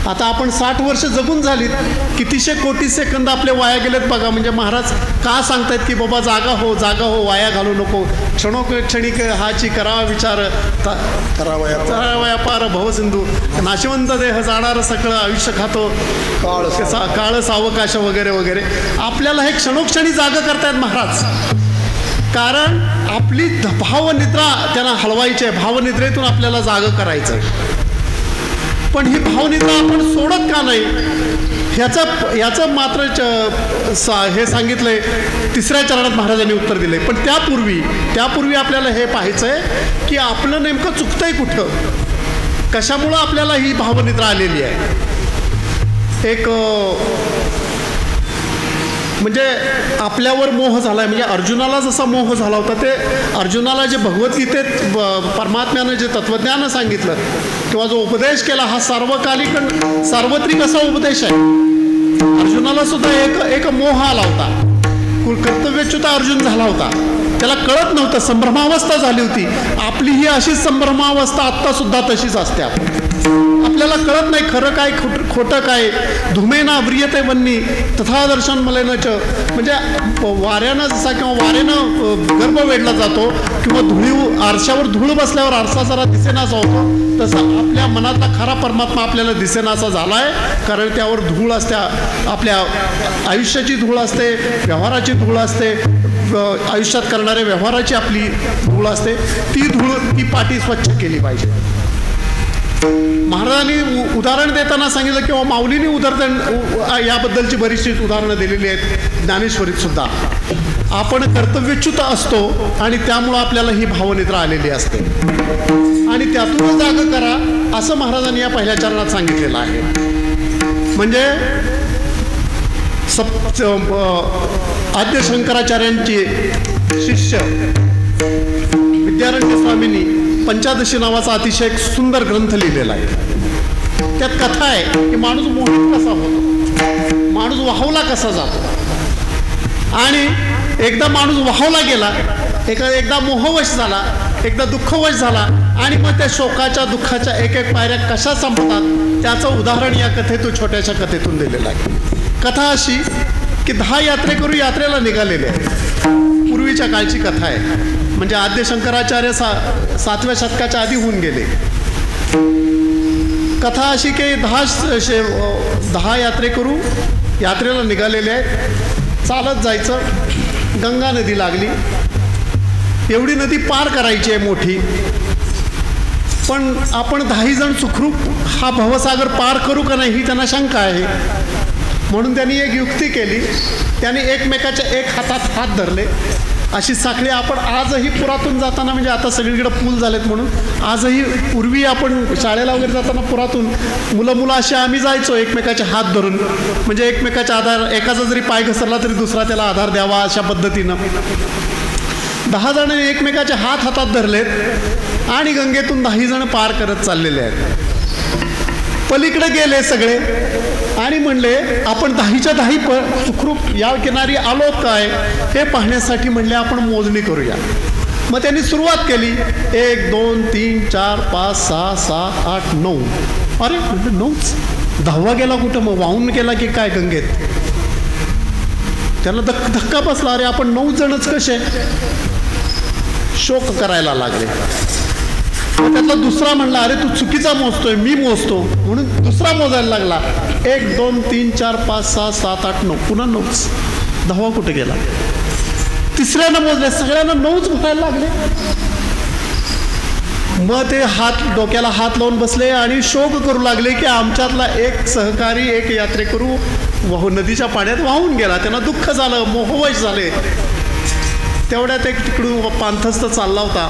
आता आपण 60 वर्ष जगून झालीत, कितीशे कोटी सेकंद आपले वाया गेलेत बघा. म्हणजे महाराज का सांगतायत की बाबा जागा हो वाया घालू नको. क्षणिक हाची करावा विचार करावया पार भवसिंधू. नाशिवंत देह जाणार सकळ आयुष्य खातो काळ सावकाश वगैरे वगैरे. आपल्याला हे क्षणोक्षणी जागा करतायत महाराज. कारण आपली भावनिद्रा त्यांना हलवायची आहे. भावनिद्रेतून आपल्याला जागं करायचं आहे. पण ही भावनिद्रा आपण सोडत का नाही ह्याचं मात्र हे सांगितलंय. 3ऱ्या चरणात महाराजांनी उत्तर दिले. पण त्यापूर्वी आपल्याला हे पाहायचंय की आपलं नेमकं चुकतंय कुठं, कशामुळं आपल्याला ही भावनिद्रा आलेली आहे. एक म्हणजे आपल्यावर मोह झाला आहे. म्हणजे अर्जुनाला जसा मोह झाला होता, ते अर्जुनाला जे भगवद्गीतेत परमात्म्यानं जे तत्वज्ञान सांगितलं किंवा जो उपदेश केला हा सार्वत्रिक असा उपदेश आहे. अर्जुनाला सुद्धा एक मोह आला होता. कर्तव्यच्युत अर्जुन झाला होता. त्याला कळत नव्हतं, संभ्रमावस्था झाली होती. आपली ही अशीच संभ्रमावस्था आत्ता सुद्धा तशीच असते. आपल्याला कळत नाही खरं काय खोटं काय. धुमेना व्रियते वन्नी तथा दर्शन मलेनच. म्हणजे वाऱ्यानं जसा किंवा वाऱ्यानं गर्भ वेढला जातो किंवा आरशावर धूळ बसल्यावर आरसा जरा दिसेनासा होतो, तसा आपल्या मनातला खरा परमात्मा आपल्याला दिसेनासा झाला आहे. कारण त्यावर धूळ असते, आपल्या आयुष्याची धूळ असते, व्यवहाराची धूळ असते, आयुष्यात करणाऱ्या व्यवहाराची आपली धूळ असते. ती पाटी स्वच्छ केली पाहिजे. महाराजांनी उदाहरण देताना सांगितलं किंवा माऊलींनी याबद्दलची बरीचशी उदाहरणं दिलेली आहेत ज्ञानेश्वरीत सुद्धा. आपण कर्तव्यच्युत असतो आणि त्यामुळं आपल्याला ही भावनिद्रा आलेली असते आणि त्यातूनच जाग करा असं महाराजांनी या पहिल्या चरणात सांगितलेलं आहे. म्हणजे आद्य शंकराचार्यांचे शिष्य विद्यारण्य स्वामींनी पंचादशी नावाचा अतिशय एक सुंदर ग्रंथ लिहिलेला आहे. त्यात कथा आहे की माणूस मोहित कसा होतो, माणूस वाहवला कसा जातो. आणि एकदा माणूस वाहवला गेला, एकदा मोहवश झाला, एकदा दुःखवश झाला आणि मग त्या शोकाच्या दुःखाच्या एक पायऱ्या कशा संपतात त्याचं उदाहरण या छोट्याशा कथेतून दिलेलं आहे. कथा अशी की 10 यात्रेकरू यात्रेला निघालेले आहेत. पूर्वीच्या काळची कथा आहे. म्हणजे आद्य शंकराचार्य 7व्या शतकाच्या आधी होऊन गेले. कथा अशी की 10 यात्रेकरू यात्रेला निघालेले आहेत. चालत जायचं, गंगा नदी लागली. एवढी नदी पार करायची आहे मोठी, पण आपण 10 जण सुखरूप हा भवसागर पार करू का नाही ही त्यांना शंका आहे. म्हणून त्यांनी एक युक्ती केली. त्यांनी एकमेकाच्या एक हातात हात धरले. अशी साखळी आपण आजही पुरातून जाताना, म्हणजे आता सगळीकडे पूल झालेत म्हणून, आजही पूर्वी आपण शाळेला वगैरे जाताना पुरातून मुलं असे आम्ही जायचो एकमेकाचे हात धरून, म्हणजे एकमेकाचा आधार, एकाचा जरी पाय घसरला तरी दुसरा त्याला आधार द्यावा अशा पद्धतीनं. 10 जणांनी एकमेकाचे हात हातात धरलेत आणि गंगेतून 10 जण पार करत चाललेले आहेत. पलीकडे गेले सगळे आणि म्हणले आपण 10च्या 10 सुखरूप या किनारी आलो काय हे पाहण्यासाठी म्हणले आपण मोजणी करूया. मग त्यांनी सुरुवात केली. 1 2 3 4 5 6 7 8 9. अरे म्हणजे 9च, 10वा गेला कुठं? मग वाहून गेला की काय गंगेत? त्याला धक्का बसला. अरे आपण 9 जणच कसे? शोक करायला लागले. त्यातला दुसरा म्हणला अरे तू चुकीचा मोजतोय, मी मोजतो. म्हणून दुसरा मोजायला लागला. 1 2 3 4 5 6 7 8 9. पुन्हा 9च, 10वा कुठे गेला? तिसऱ्यानं मोजले, सगळ्यांना 9च भरायला लागले. मग ते डोक्याला हात लावून बसले आणि शोक करू लागले की आमच्यातला एक सहकारी, एक यात्रेकरू नदीच्या पाण्यात वाहून गेला. त्यांना दुःख झालं, मोहवश झाले. तेवढ्यात एक तिकडून पांथस्थ चालला होता.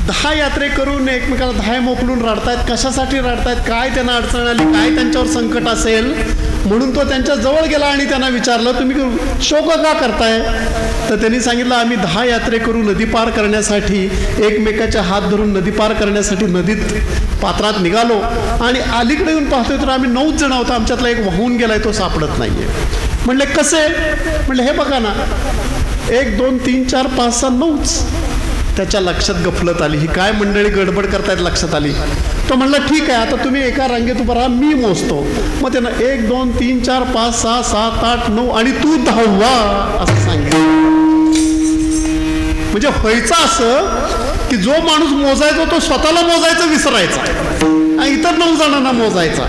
10 यात्रेकरून एकमेकाला 10 मोकलून रडतायत. कशासाठी रडतायत? काय त्यांना अडचण आली, काय त्यांच्यावर संकट असेल म्हणून तो त्यांच्या जवळ गेला आणि त्यांना विचारलं तुम्ही शोक का करताय? तर त्यांनी सांगितलं आम्ही 10 यात्रेकरू नदी पार करण्यासाठी एकमेकाच्या हात धरून नदी पार करण्यासाठी नदीत पात्रात निघालो आणि अलीकडे येऊन पाहतोय तर आम्ही 9 जण आहोत, आमच्यातला एक वाहून गेलाय, तो सापडत नाहीये. म्हणले कसे? म्हणले हे बघा ना, 1 2 3 4 5 6 9च. त्याच्या लक्षात गफलत आली, ही काय मंडळी गडबड करतायत लक्षात आली. तो म्हणला ठीक आहे, आता तुम्ही एका रांगेत उभा राहा, मी मोजतो. मग त्यानं 1 2 3 4 5 6 7 8 9 आणि तू 10वा असं सांगितलं. म्हणजे व्हायचं असं की जो माणूस मोजायचा तो स्वतःला मोजायचं विसरायचा आणि इतर 9 जणांना मोजायचा.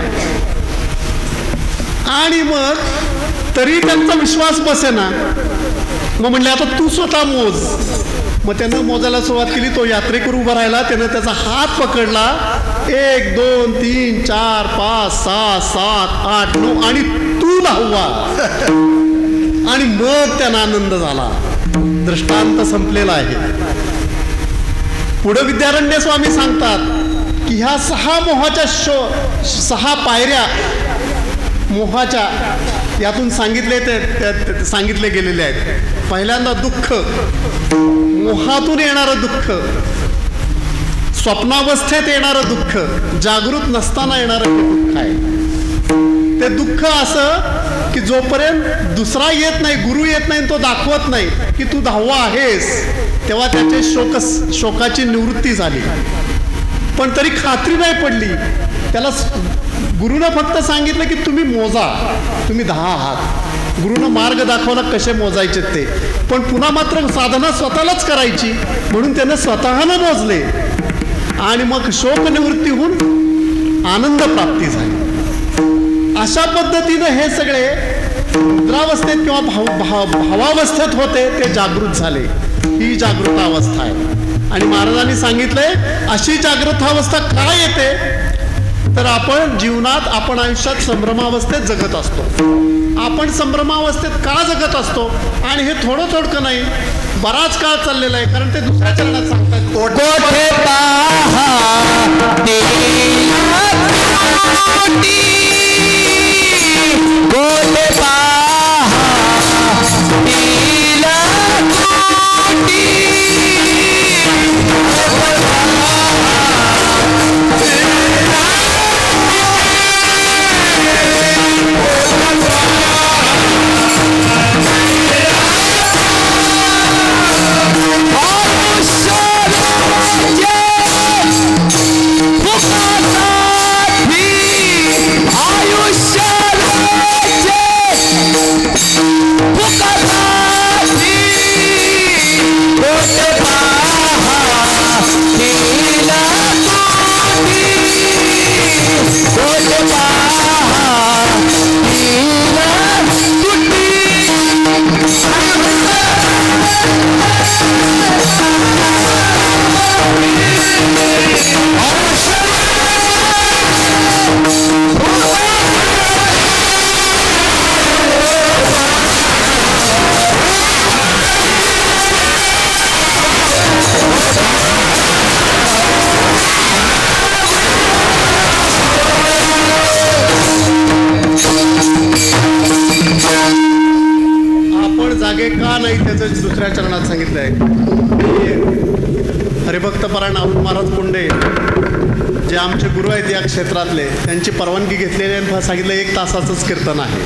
आणि मग तरी त्यांचा विश्वास बसेना. मग म्हणले आता तू स्वतः मोज. मग त्यानं मोजायला सुरुवात केली. तो यात्रेकरू उभा राहिला, त्यानं त्याचा हात पकडला. 1 2 3 4 5 6 7 8 9 आणि तू 10वा. आणि मग त्यांना आनंद झाला. दृष्टांत संपलेला आहे. पुढे विद्यारण्य स्वामी सांगतात की ह्या 6 मोहाच्या 6 पायऱ्या मोहाच्या यातून सांगितले गेलेले आहेत. पहिल्यांदा दुःख, मोहातून येणारं दुःख, स्वप्नावस्थेत येणारं दुःख, जागृत नसताना येणारं हे दुःख आहे. ते दुःख असं की जोपर्यंत दुसरा येत नाही, गुरु येत नाही, तो दाखवत नाही की तू 10वा आहेस, तेव्हा त्याचे शोकाची निवृत्ती झाली. पण तरी खात्री नाही पडली. त्याला गुरुनं फक्त सांगितलं की तुम्ही मोजा, तुम्ही 10 आहात. गुरुनं मार्ग दाखवला कसे मोजायचे ते. पण पुन्हा मात्र साधना स्वतःलाच करायची म्हणून त्याने स्वतःनं मोजले आणि मग शोक निवृत्ती होऊन आनंद प्राप्ती झाली. अशा पद्धतीनं हे सगळे निद्रावस्थेत किंवा भावावस्थेत होते ते जागृत झाले. ही जागृत अवस्था आहे. आणि महाराजांनी सांगितलंय अशी जागृत अवस्था काय येते तर आपण आयुष्यात संभ्रमावस्थेत जगत असतो. आपण संभ्रमावस्थेत का जगत असतो? आणि हे थोडकं नाही, बराच काळ चाललेला आहे. कारण ते दुसऱ्या चरणात सांगतात कोठे आयु जागे का नाही त्याचं दुसऱ्या चरणात सांगितलं आहे. हरिभक्तपरायण अरुण महाराज कुंडे जे आमचे गुरु आहेत या क्षेत्रातले, त्यांची परवानगी घेतलेली आणि सांगितलं 1 तासाचंच कीर्तन आहे,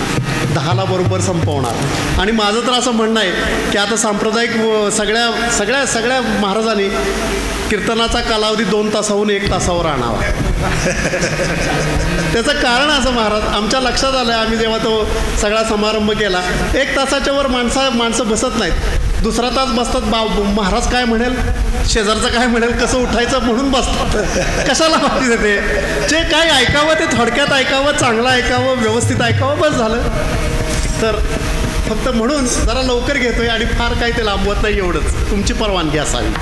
10ला बरोबर संपवणार. आणि माझं तर असं म्हणणं आहे की आता सांप्रदायिक सगळ्या महाराजांनी कीर्तनाचा कालावधी 2 तासाहून 1 तासावर आणावा. त्याचं कारण असं महाराज आमच्या लक्षात आलं, आम्ही जेव्हा तो सगळा समारंभ केला, 1 तासाच्या वर माणसं बसत नाहीत. दुसरा तास बसतात, महाराज काय म्हणेल, शेजारचं काय म्हणेल, कसं उठायचं म्हणून बसतात. कशाला माहिती ते जे काय ऐकावं ते थोडक्यात ऐकावं, चांगलं ऐकावं, व्यवस्थित ऐकावं, बस झालं. तर फक्त म्हणून जरा लवकर घेतोय आणि फार काही ते लांबवत नाही, एवढंच तुमची परवानगी असावी.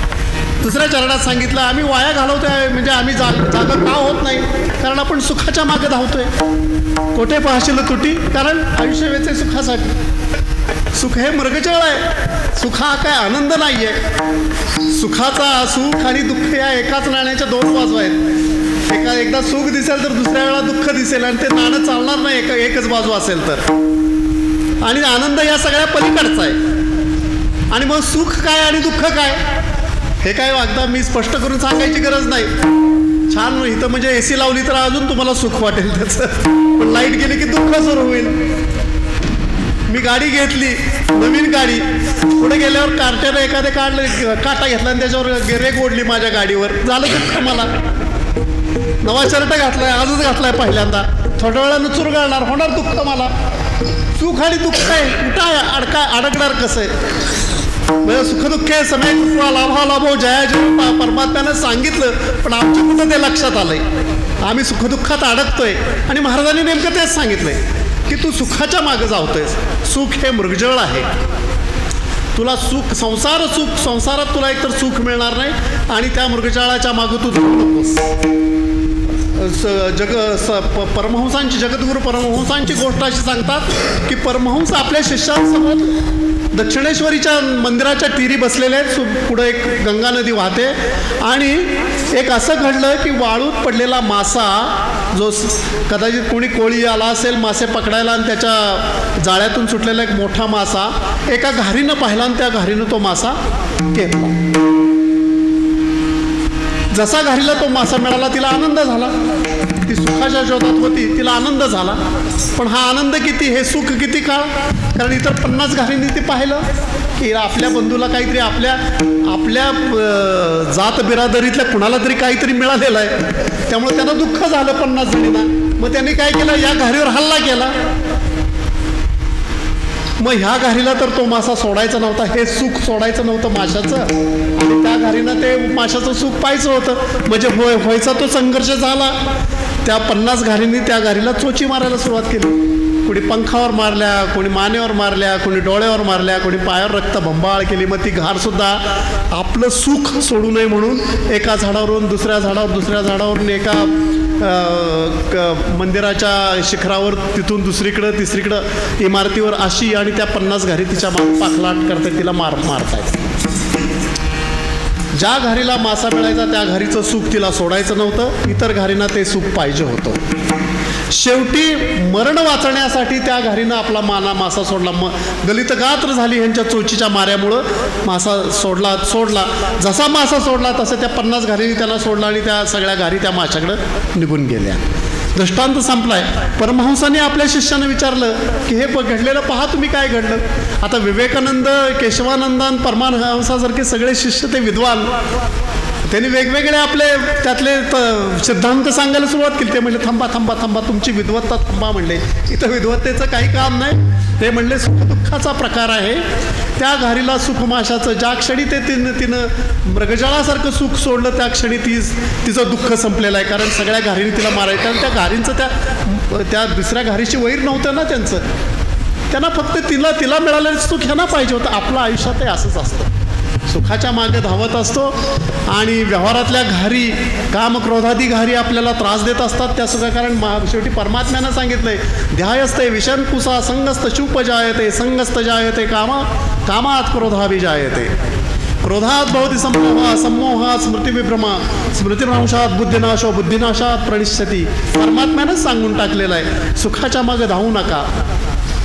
दुसऱ्या चरणात सांगितलं आम्ही वाया घालवतोय, म्हणजे आम्ही जागा का होत नाही, कारण आपण सुखाच्या मागे धावतोय. कोठे पाहशील तुटी, कारण आयुष्य वेचे सुखासाठी. सुख हे मृगजळ आहे, सुख हा काय आनंद नाही आहे. सुखाचा सुख आणि दुःख या एकाच नाण्याच्या 2 बाजू आहेत. एकदा सुख दिसेल तर दुसऱ्या वेळा दुःख दिसेल, आणि ते नाणं चालणार नाही एकच बाजू असेल तर. आणि आनंद या सगळ्या पलीकडचा आहे. आणि मग सुख काय आणि दुःख काय हे काय अगदा मी स्पष्ट करून सांगायची गरज नाही. छान इथं म्हणजे AC लावली तर अजून तुम्हाला सुख वाटेल त्याचं, पण लाईट गेली की दुःख सुरू होईल. मी गाडी घेतली, नवीन गाडी, पुढे गेल्यावर कार्ट्यानं एखादे काटा घेतला आणि त्याच्यावर रेग ओढली माझ्या गाडीवर, झालं दुःख मला. नवा शर्ट घातलाय, आजच घातलाय पहिल्यांदा, थोड्या वेळानं चुरगाळणार, होणार दुःख मला. सुख आणि दुःख आहे, कुठं अडकणार कसं आहे. म्हणजे सुखदुःखे समय लाभो जया जय परमात्म्यानं सांगितलं, पण आमच्या कुठं ते लक्षात आलंय. आम्ही सुखदुःखात अडकतोय. आणि महाराजांनी नेमकं तेच सांगितलंय की तू सुखाच्या मागे जावतोयस. सुख हे मृगजळ आहे. तुला सुख संसारात तुला एकतर सुख मिळणार नाही, आणि त्या मृगजळाच्या मागे तू जाऊ नकोस. परमहंसांची जगद्गुरू परमहंसांची गोष्ट अशी सांगतात की परमहंस आपल्या शिष्यांसमोर दक्षिणेश्वरीच्या मंदिराच्या तीरी बसलेले आहेत. पुढं एक गंगा नदी वाहते, आणि एक असं घडलं की वाळूत पडलेला मासा, जो कदाचित कोणी कोळी आला असेल मासे पकडायला, आणि त्याच्या जाळ्यातून सुटलेला एक मोठा मासा एका घारीनं पाहिला, आणि त्या घारीनं तो मासा घेतला. जसा घारीला तो मासा मिळाला तिला आनंद झाला. ती सुखाच्या शोधात होती, तिला आनंद झाला. पण हा आनंद किती, हे सुख किती काळ, कारण इतर 50 घारींनी ती पाहिलं की आपल्या बंधूला काहीतरी, आपल्या जात बिरादरीतल्या कुणाला तरी काहीतरी मिळालेलं आहे. त्यामुळे त्यांना दुःख झालं 50 जणींना. मग त्यांनी काय केलं, या घारीवर हल्ला केला. मग ह्या घारीला तर तो मासा सोडायचा नव्हता, हे सुख सोडायचं नव्हतं माशाचं, आणि त्या घारीनं ते माशाचं सुख पाहायचं होतं. म्हणजे व्हायचा तो संघर्ष झाला. त्या 50 घारींनी त्या घारीला चोची मारायला सुरुवात केली. कोणी पंखावर मारल्या, कोणी मानेवर मारल्या, कोणी डोळ्यावर मारल्या, कोणी पायावर रक्त भंबाळ केली. मग ती घारसुद्धा आपलं सुख सोडू नये म्हणून एका झाडावरून दुसऱ्या झाडावरून एका मंदिराच्या शिखरावर, तिथून दुसरीकडं तिसरीकडं इमारतीवर अशी, आणि त्या 50 घारी तिच्या पाखलाट करतायत, तिला मारतायत. ज्या घारीला मासा मिळायचा त्या घारीचं सुख तिला सोडायचं नव्हतं, इतर घारींना ते सुख पाहिजे होतं. शेवटी मरण वाचण्यासाठी त्या घारीनं आपला मासा सोडला. गलित गात्र झाली ह्यांच्या चोचीच्या माऱ्यामुळं. मासा सोडला. जसा मासा सोडला तसं त्या 50 घारींनी त्याला सोडला, आणि त्या सगळ्या घारी त्या माशाकडं निघून गेल्या. दृष्टांत संपलाय. परमहंसाने आपल्या शिष्यानं विचारलं की हे घडलेलं पहा तुम्ही, काय घडलं. आता विवेकानंद, केशवानंद आणि परमहंसासारखे सगळे शिष्य ते विद्वान, त्यांनी वेगवेगळे आपले त्यातले सिद्धांत सांगायला सुरुवात केली. ते म्हणले थांबा तुमची विद्वत्ता थांबा म्हणले. इथं विद्वत्तेचं काही काम नाही. ते म्हणले सुखदुःखाचा प्रकार आहे. त्या घारीला सुखमाशाचं ज्या क्षणी ते तिनं मृगजळासारखं सुख सोडलं त्या क्षणी तिचं दुःख संपलेलं आहे. कारण सगळ्या घारीने तिला मारायचं, कारण त्या घारींचं त्या दुसऱ्या घारीशी वैर नव्हतं ना त्यांचं. त्यांना फक्त तिला मिळालेलं सुख ह्यांना पाहिजे होतं. आपलं आयुष्यात असंच असतं, सुखाच्या मागे धावत असतो, आणि व्यवहारातल्या घारी, कामक्रोधादी घारी आपल्याला त्रास देत असतात. त्या सुद्धा कारण शेवटी परमात्म्यानं सांगितलंय, ध्यायस्ते विषणपुसा संगस्त शुप जायते संगस्त जायते कामात क्रोधाभिजायते. क्रोधात भवति सम्मोहात स्मृतिविभ्रमा स्मृतिभ्रंशात बुद्धिनाशो बुद्धिनाशात प्रणिष्यती. परमात्म्यानंच सांगून टाकलेलं आहे, सुखाच्या मागे धावू नका.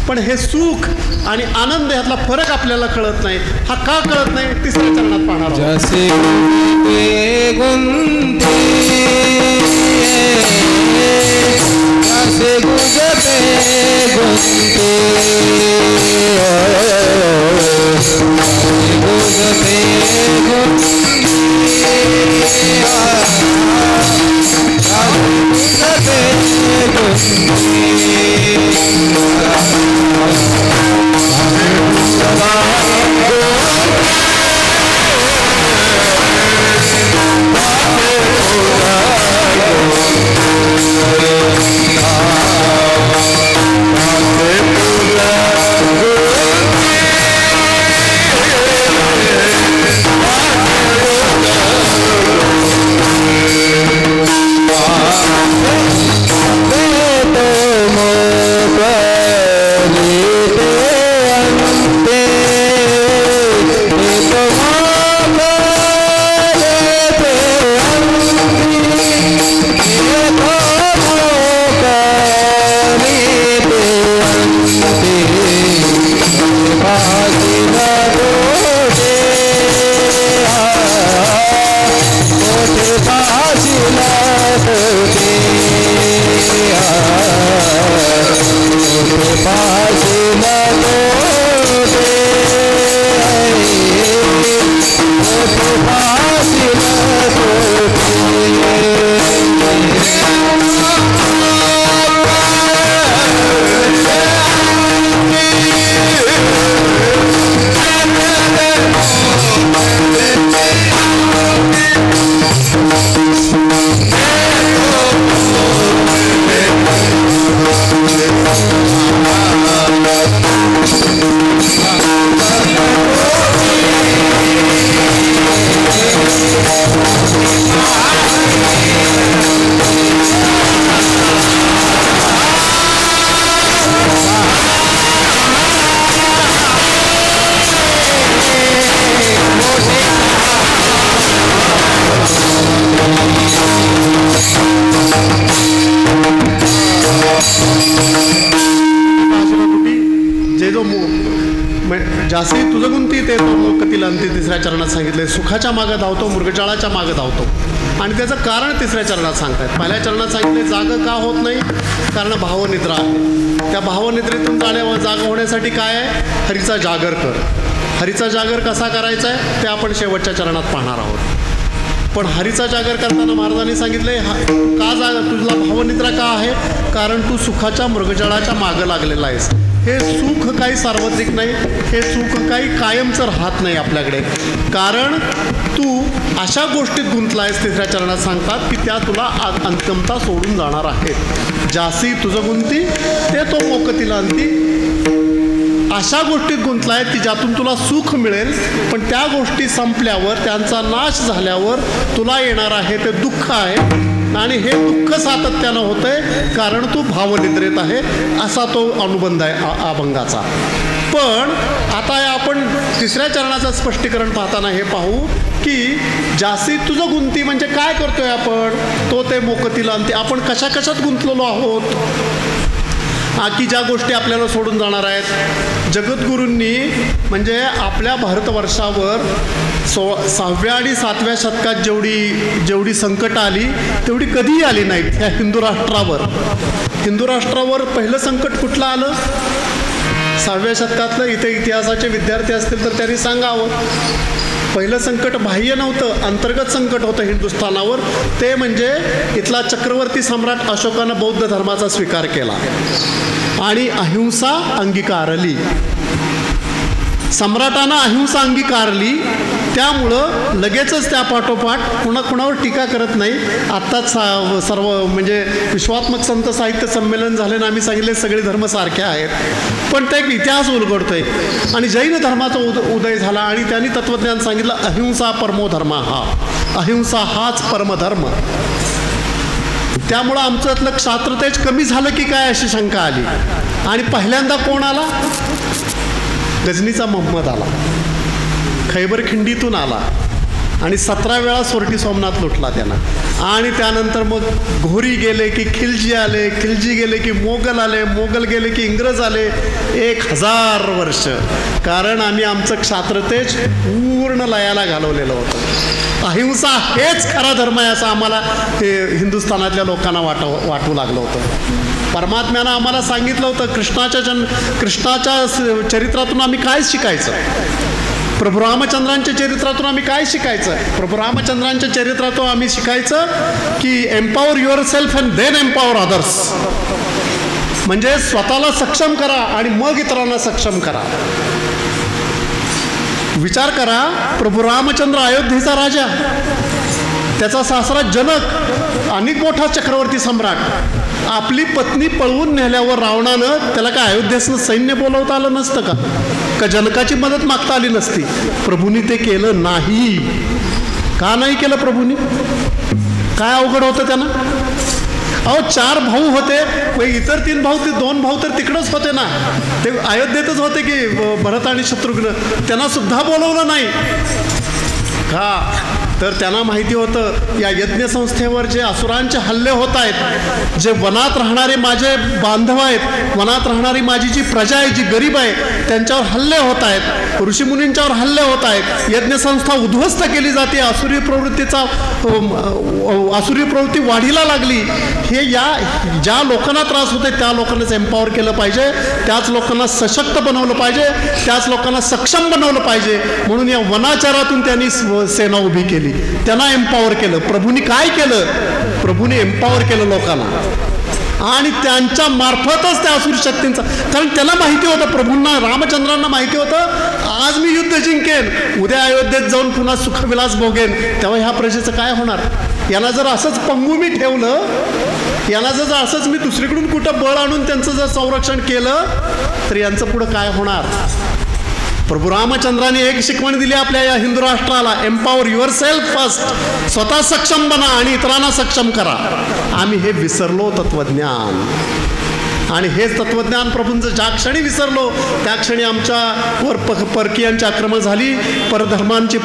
पण हे सुख आणि आनंद ह्यातला फरक आपल्याला कळत नाही. हा का कळत नाही? तिसऱ्या चरणात पाहणार आहोत. जसे गुंते जसे गुजते गुंते गुजते जासी तुझं गुंती ते तो मोकतील अंती तिसऱ्या चरणात सांगितले. सुखाच्या मागं धावतो, मृगजळाच्या मागं धावतो. आणि त्याचं कारण तिसऱ्या चरणात सांगतायत. पहिल्या चरणात सांगितले जाग का होत नाही? कारण भावनिद्रा आहे. त्या भावनिद्रेतून जाग होण्यासाठी काय आहे? हरीचा जागर कर. हरीचा जागर कसा करायचा आहे ते आपण शेवटच्या चरणात पाहणार आहोत. पण हरीचा जागर करताना महाराजांनी सांगितले का तुझला भावनिद्रा का आहे? कारण तू सुखाच्या मृगजळाच्या मागं लागलेला आहेस. हे सुख काही सार्वत्रिक नाही, हे सुख काही कायमचं राहत नाही आपल्याकडे. कारण तू अशा गोष्टीत गुंतला आहेस, तिसऱ्या चरणात सांगतात की त्या तुला अंतिमता सोडून जाणार आहेत. जासी तुझं गुंती ते तो मोकतीला अंती. अशा गोष्टीत गुंतला आहे की ज्यातून तुला सुख मिळेल, पण त्या गोष्टी संपल्यावर, त्यांचा नाश झाल्यावर तुला येणार आहे ते दुःख आहे. आणि हे दुःख सातत्यानं होतं आहे कारण तू भावनिद्रेत आहे, असा तो अनुबंध आहे अभंगाचा. पण आता आपण तिसऱ्या चरणाचं स्पष्टीकरण पाहताना हे पाहू की जास्तीत तुझं गुंती म्हणजे काय करतोय आपण? तो ते मोकतीला अंती. आपण कशा कशात गुंतलेलो आहोत की ज्या गोष्टी आपल्याला सोडून जाणार आहेत. जगद्गुरूंनी म्हणजे आपल्या भारतवर्षावर 6व्या आणि 7व्या शतकात जेवढी संकट आली तेवढी कधीही आली नाहीत ह्या हिंदू राष्ट्रावर. हिंदू राष्ट्रावर पहिलं संकट कुठलं आलं? 6व्या शतकातलं. इथे इतिहासाचे विद्यार्थी असतील तर त्यांनी सांगावं. पहिलं संकट बाह्य नव्हतं, अंतर्गत संकट होतं हिंदुस्थानावर. ते म्हणजे इथला चक्रवर्ती सम्राट अशोकानं बौद्ध धर्माचा स्वीकार केला आणि अहिंसा अंगीकारली. सम्राटानं अहिंसा अंगीकारली, त्यामुळं लगेचच त्या पाठोपाठ कुणावर टीका करत नाही. आत्ताच सर्व म्हणजे विश्वात्मक संत साहित्य संमेलन झाले ना, आम्ही सांगितले सगळे धर्म सारखे आहेत, पण ते एक इतिहास उलगडतोय. आणि जैन धर्माचा उदय झाला आणि त्यांनी तत्त्वज्ञान सांगितलं अहिंसा परमो धर्म. अहिंसा हाच परमधर्म. त्यामुळं आमच्यातलं क्षात्रतेज कमी झालं की काय अशी शंका आली. आणि पहिल्यांदा कोण आला? गजनीचा मोहम्मद आला, खैबर खिंडीतून आला. आणि 17 वेळा सोरटी सोमनाथ लुटला त्यानं. आणि त्यानंतर मग घोरी गेले की खिलजी आले, खिलजी गेले की मोगल आले, मोगल गेले की इंग्रज आले. 1000 वर्ष. कारण आम्ही आमचं क्षात्रतेज पूर्ण लयाला घालवलेलं होतं. अहिंसा हेच खरा धर्म आहे असं आम्हाला हे हिंदुस्थानातल्या लोकांना वाटू लागलं होतं. परमात्म्यानं आम्हाला सांगितलं होतं कृष्णाच्या चरित्रातून आम्ही काय शिकायचं, प्रभू रामचंद्रांच्या चरित्रातून आम्ही काय शिकायचं. प्रभू रामचंद्रांच्या चरित्रातून आम्ही शिकायचं की empower yourself and then empower others. म्हणजे स्वतःला सक्षम करा आणि मग इतरांना सक्षम करा. विचार करा, प्रभू रामचंद्र अयोध्येचा राजा, त्याचा सासरा जनक अनेक मोठा चक्रवर्ती सम्राट. आपली पत्नी पळवून नेल्यावर रावणानं त्याला काय अयोध्येसनं सैन्य बोलवता आलं नसतं का जनकाची मदत मागता आली नसती. प्रभूंनी ते केलं नाही. का नाही केलं प्रभूंनी? काय अवघड होतं त्यांना? अहो 4 भाऊ होते, इतर 3 भाऊ, ते 2 भाऊ तर तिकडंच होते ना, ते अयोध्येतच होते की भरत आणि शत्रुघ्न. त्यांना सुद्धा बोलवलं नाही का? तर त्यांना माहिती होतं या यज्ञसंस्थेवर जे असुरांचे हल्ले होत आहेत, जे वनात राहणारे माझे बांधव आहेत, वनात राहणारी माझी जी प्रजा आहे, जी गरीब आहे, त्यांच्यावर हल्ले होत आहेत, ऋषीमुनींच्यावर हल्ले होत आहेत, यज्ञसंस्था उद्ध्वस्त केली जाते, आसुरी प्रवृत्ती वाढीला लागली. हे ज्या लोकांना त्रास होते त्या लोकांनाच एम्पॉवर केलं पाहिजे, त्याच लोकांना सशक्त बनवलं पाहिजे, त्याच लोकांना सक्षम बनवलं पाहिजे. म्हणून या वनाचारातून त्यांनी सेना उभी केली, त्यांना एम्पॉवर केलं. प्रभूंनी काय केलं? प्रभूंनी एम्पॉवर केलं लोकांना आणि त्यांच्या मार्फतच त्या असुरी शक्तींचा. कारण त्याला माहिती होतं, प्रभूंना रामचंद्रांना माहिती होतं, आज मी युद्ध जिंकेन, उद्या अयोध्येत जाऊन पुन्हा सुखविलास भोगेन, तेव्हा ह्या प्रजेचं काय होणार? याला जर असंच पंगू मी ठेवलं, याला जर असंच मी दुसरीकडून कुठं बळ आणून त्यांचं जर संरक्षण केलं तर यांचं पुढं काय होणार? प्रभू रामचंद्रांनी एक शिकवण दिली आपल्या या हिंदू राष्ट्राला, एम्पॉवर युअर सेल्फ फर्स्ट. स्वतः सक्षम बना आणि इतरांना सक्षम करा. आम्ही हे विसरलो तत्वज्ञान. आणि हेच तत्वज्ञान प्रभूंचं ज्या क्षणी विसरलो त्या क्षणी आमच्यावर परकीयांची आक्रमण झाली, परधर्मांची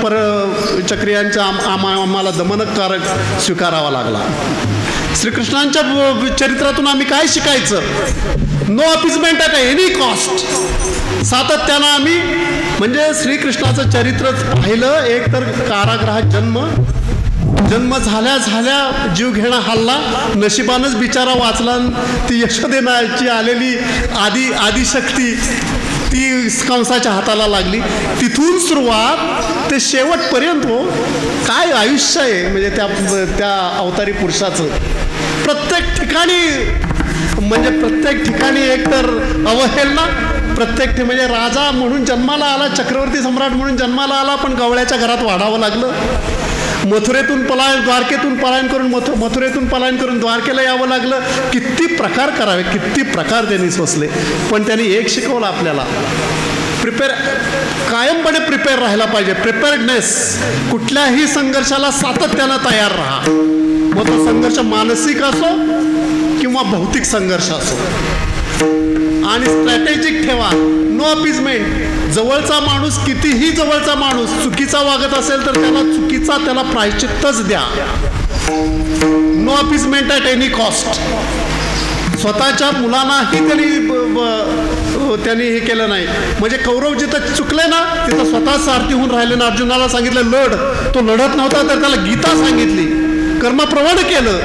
चक्रियांचा आम्हाला दमनकारक स्वीकारावा लागला. श्रीकृष्णांच्या चरित्रातून आम्ही काय शिकायचं? No appeasement at any cost. सातत्यानं आम्ही म्हणजे श्रीकृष्णाचं चरित्र पाहिलं. एक तर कारागृहात जन्म झाल्या जीव घेणा हल्ला, नशिबानच बिचारा वाचला. ती यशोदेनाची आलेली आदिशक्ती ती कंसाच्या हाताला लागली. तिथून सुरुवात ते शेवटपर्यंत काय आयुष्य आहे म्हणजे त्या अवतारी पुरुषाचं. प्रत्येक ठिकाणी एकतर अवहेलना, प्रत्येक म्हणजे राजा म्हणून जन्माला आला, चक्रवर्ती सम्राट म्हणून जन्माला आला, पण गवळ्याच्या घरात वाढावं लागलं. द्वारकेतून पलायन करून द्वारकेला यावं लागलं. किती प्रकार करावे, किती प्रकार त्यांनी सोसले. पण त्यांनी एक शिकवलं आपल्याला, कायमपणे प्रिपेअर राहायला पाहिजे. प्रिपेअर्डनेस. कुठल्याही संघर्षाला सातत्यानं तयार राहा. मग तो संघर्ष मानसिक असो किंवा भौतिक संघर्ष असो. आणि स्ट्रॅटेजिक ठेवा. नो अपिजमेंट. जवळचा माणूस, कितीही जवळचा माणूस चुकीचा वागत असेल तर त्याला प्रायश्चित्तच द्या. No appeasement at any cost. स्वतःच्या मुलांनाही त्यांनी हे केलं नाही. म्हणजे कौरव जिथं चुकले ना तिथं स्वतः सारथी होऊन राहिले ना. अर्जुनाला सांगितलं लढ, तो लढत नव्हता तर त्याला गीता सांगितली, कर्मप्रवण केलं.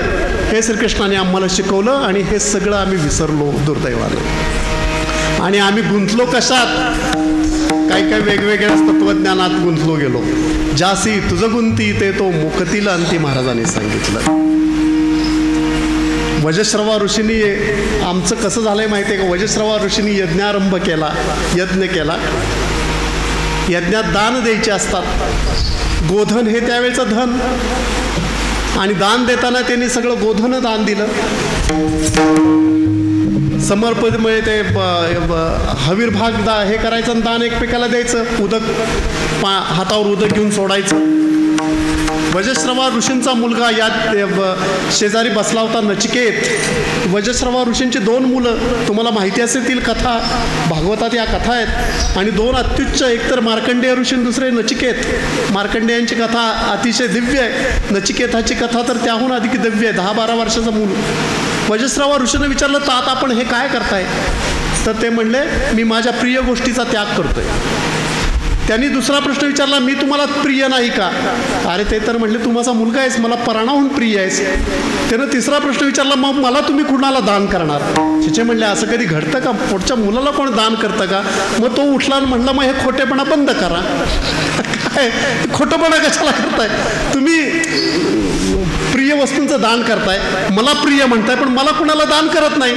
हे श्रीकृष्णाने आम्हाला शिकवलं आणि हे सगळं आम्ही विसरलो दुर्दैवाने. आणि आम्ही गुंतलो कशात? काही वेगवेगळ्या तत्वज्ञानात गुंतलो गेलो. ज्यासी तुझं गुंती ते तो मुकतील अंती महाराजांनी सांगितलं. वजश्रवा ऋषींनी आमचं कसं झालंय माहिती आहे का? वजश्रवा ऋषींनी यज्ञ केला. यज्ञात दान द्यायचे असतात. गोधन हे त्यावेळेचं धन, आणि दान देताना त्यांनी सगळं गोधन दान दिलं. समर्पित म्हणजे ते हवीर भाग हे करायचं आणि दान एकमेकाला द्यायचं. हातावर उदक घेऊन सोडायचं. वजश्रवा ऋषींचा मुलगा या शेजारी बसला होता नचिकेत. वजश्रवा ऋषींची 2 मुलं तुम्हाला माहिती असेल कथा, भागवतात या कथा आहेत. आणि 2 अत्युच्च, एक तर मार्कंडेय ऋषी, दुसरे नचिकेत. मार्कंडेयांची कथा अतिशय दिव्य आहे, नचिकेताची कथा तर त्याहून अधिक दिव्य आहे. 10-12 वर्षाचं मूल. वजश्रवा ऋषीनं विचारलं, तात आपण हे काय करताय? तर ते म्हणले, मी माझ्या प्रिय गोष्टीचा त्याग करतोय. त्यांनी दुसरा प्रश्न विचारला, मी तुम्हाला प्रिय नाही का? अरे ते तर म्हणले, तू माझा मुलगा आहेस, मला प्राणाहून प्रिय आहेस. त्यानं तिसरा प्रश्न विचारला, मग मला तुम्ही कुणाला दान करणार? तिचे म्हणले, असं कधी घडतं का? पोटच्या मुलाला कोण दान करतं का? मग तो उठला आणि म्हणला, मग हे खोटेपणा बंद करा. काय खोटंपणा कशाला करताय तुम्ही? प्रिय वस्तूंचं दान करताय, मला प्रिय म्हणताय, पण मला कुणाला दान करत नाही.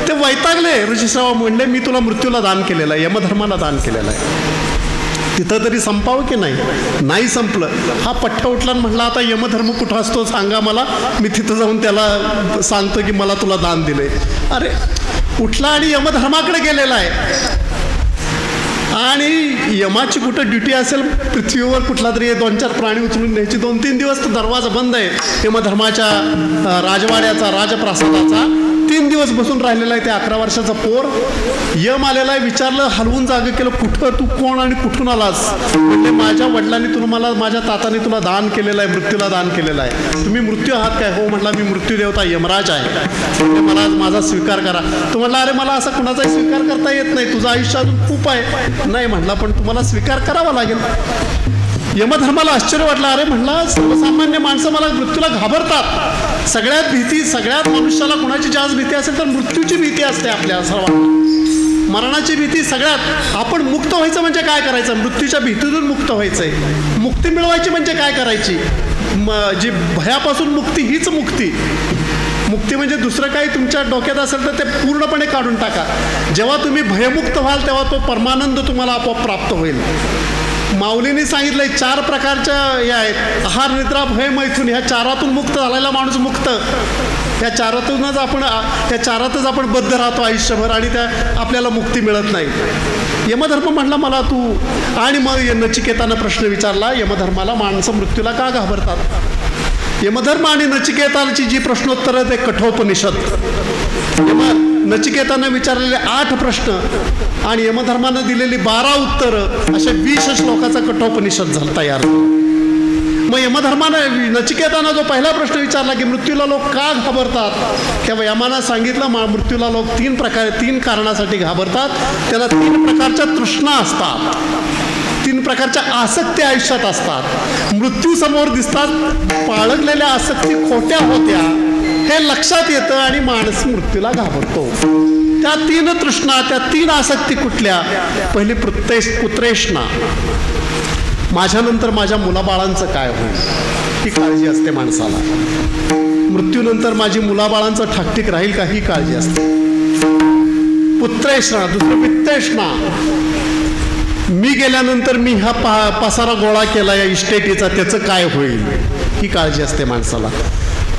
ते वैतागले. ऋषीश्रवा म्हणले, मी तुला मृत्यूला दान केलेलं आहे, यमधर्माला दान केलेलं आहे. तिथं तरी संपावं की नाही? नाही संपलं. हा पठ्ठा उठला आणि म्हणला, आता यमधर्म कुठं असतो सांगा मला, मी तिथं जाऊन त्याला सांगतो की मला तुला दान दिले. अरे उठला आणि यमधर्माकडे गेलेला आहे. आणि यमाची कुठं ड्युटी असेल पृथ्वीवर, कुठला तरी 2-4 प्राणी उचलून न्यायची. 2-3 दिवस तो दरवाजा बंद आहे यमधर्माच्या राजवाड्याचा, राजप्रासादाचा. 3 दिवस बसून राहिलेला आहे ते 11 वर्षाचा पोर. यम आलेला आहे. विचारलं, हलवून जागं केलं, कुठं तू कोण आणि कुठून आलास? म्हणजे माझ्या वडिलांनी तुम्हाला, माझ्या ताताने तुला दान केलेलं आहे, मृत्यूला दान केलेलं आहे. तुम्ही मृत्यू आहात काय? हो म्हटला, मी मृत्यू देवता यमराज आहे, म्हणजे मला माझा स्वीकार करा. तो म्हटला, अरे मला असा कुणाचाही स्वीकार करता येत नाही, तुझं आयुष्य अजून खूप आहे. नाही म्हटला, पण तुम्हाला स्वीकार करावा लागेल. यमधर्माला आश्चर्य वाटलं. अरे म्हणला, सर्वसामान्य माणसं मला मृत्यूला घाबरतात. सगळ्यात भीती, सगळ्यात मनुष्याला कुणाची जास्त भीती असेल तर मृत्यूची भीती असते आपल्या सर्वांना. मरणाची भीती सगळ्यात. आपण मुक्त व्हायचं म्हणजे काय करायचं? मृत्यूच्या भीतीतून मुक्त व्हायचंय. मुक्ती मिळवायची म्हणजे काय करायची? जी भयापासून मुक्ती, हीच मुक्ती. मुक्ती म्हणजे दुसरं काही तुमच्या डोक्यात असेल तर ते पूर्णपणे काढून टाका. जेव्हा तुम्ही भयमुक्त व्हाल तेव्हा तो परमानंद तुम्हाला आपोआप प्राप्त होईल. माऊलींनी सांगितलंय 4 प्रकारच्या या आहेत, आहार, निद्रा, भय, मैथून. ह्या 4तून मुक्त झालेला माणूस मुक्त. ह्या 4तूनच आपण बद्ध राहतो आयुष्यभर आणि त्या आपल्याला मुक्ती मिळत नाही. यमधर्म म्हणला, मला तू. आणि मग नचिकेतानं प्रश्न विचारला यमधर्माला, माणसं मृत्यूला का घाबरतात? यमधर्म आणि नचिकेताची जी प्रश्नोत्तरं ते कठोपनिषद. नचिकेतानं विचारलेले 8 प्रश्न आणि यमधर्मानं दिलेली 12 उत्तरं, अशा 20 श्लोकाचा कठोपनिषद झाला तयार. मग यमधर्मानं, नचिकेतानं जो पहिला प्रश्न विचारला की मृत्यूला लोक का घाबरतात, तेव्हा यमानं सांगितलं, मृत्यूला लोक 3 कारणासाठी घाबरतात. त्याला 3 प्रकारच्या तृष्णा असतात, 3 प्रकारच्या आसक्ती आयुष्यात असतात. मृत्यूसमोर दिसतात, बाळगलेल्या आसक्ती खोट्या होत्या हे लक्षात येतं आणि माणूस मृत्यूला घाबरतो. त्या 3 तृष्णा, त्या 3 आसक्ती कुठल्या? पहिली पुत्रेष्णा, माझ्यानंतर माझ्या मुलाबाळांचं काय होईल, ही काळजी असते माणसाला. मृत्यूनंतर माझी मुलाबाळांचं ठाकठीक राहील का, ही काळजी असते. पुत्रेष्णा. दुसरं वित्तेष्णा, मी गेल्यानंतर मी हा पसारा गोळा केला या इस्टेटीचा, त्याचं काय होईल, ही काळजी असते माणसाला.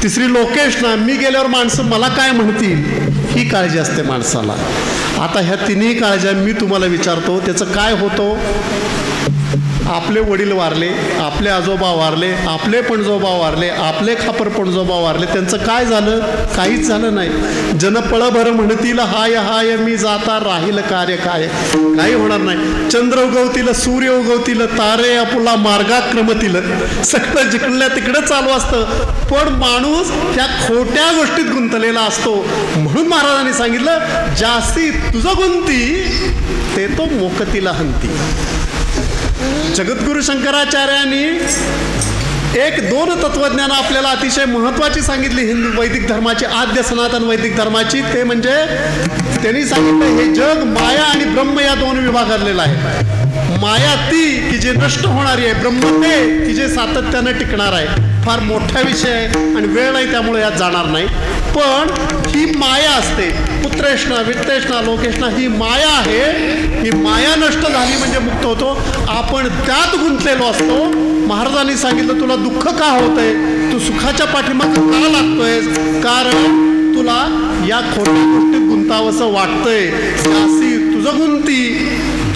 तिसरी लोकेष्णा, मी गेल्यावर माणसं मला काय म्हणतील, ही काळजी असते माणसाला. आता ह्या 3ही काळज्या मी तुम्हाला विचारतो, त्याचं काय होतं? आपले वडील वारले, आपले आजोबा वारले, आपले पणजोबा वारले, आपले खापर पणजोबा वारले, त्यांचं काय झालं? काहीच झालं नाही. जन पळभर म्हणतील हाय हाय, मी जाता राहील कार्य काय, काही होणार नाही. चंद्र उगवतील, सूर्य उगवतील, तारे आपुला मार्गाक्रमतील, सगळं जिकडल्या तिकडं चालू असतं, पण माणूस त्या खोट्या गोष्टीत गुंतलेला असतो. म्हणून महाराजांनी सांगितलं, जास्ती तुझं गुंती ते तो मोकतीला हंती. जगद्गुरु शंकराचार्यांनी 1-2 तत्वज्ञानं आपल्याला अतिशय महत्त्वाची सांगितली हिंदू वैदिक धर्माची, आद्य सनातन वैदिक धर्माची. ते म्हणजे त्यांनी सांगितलं, हे जग माया आणि ब्रह्म या 2 विभागातलेलं आहे. माया ती की जे नष्ट होणारी आहे, ब्रह्म ते की जे सातत्यानं टिकणार आहे. फार मोठा विषय आहे आणि वेळ नाही, त्यामुळे यात जाणार नाही. पण ही माया असते, पुत्रेष्णा, वित्तेष्णा, लोकेष्णा, ही माया आहे. ही माया नष्ट झाली म्हणजे मुक्त होतो. आपण त्यात गुंतलेलो असतो. महाराजांनी सांगितलं, तुला दुःख का होतंय, तू सुखाच्या पाठीमागं का लागतोयस? कारण तुला या खोट्या गोष्टीत गुंतावंसं वाटतंय. अशी तुझं गुंती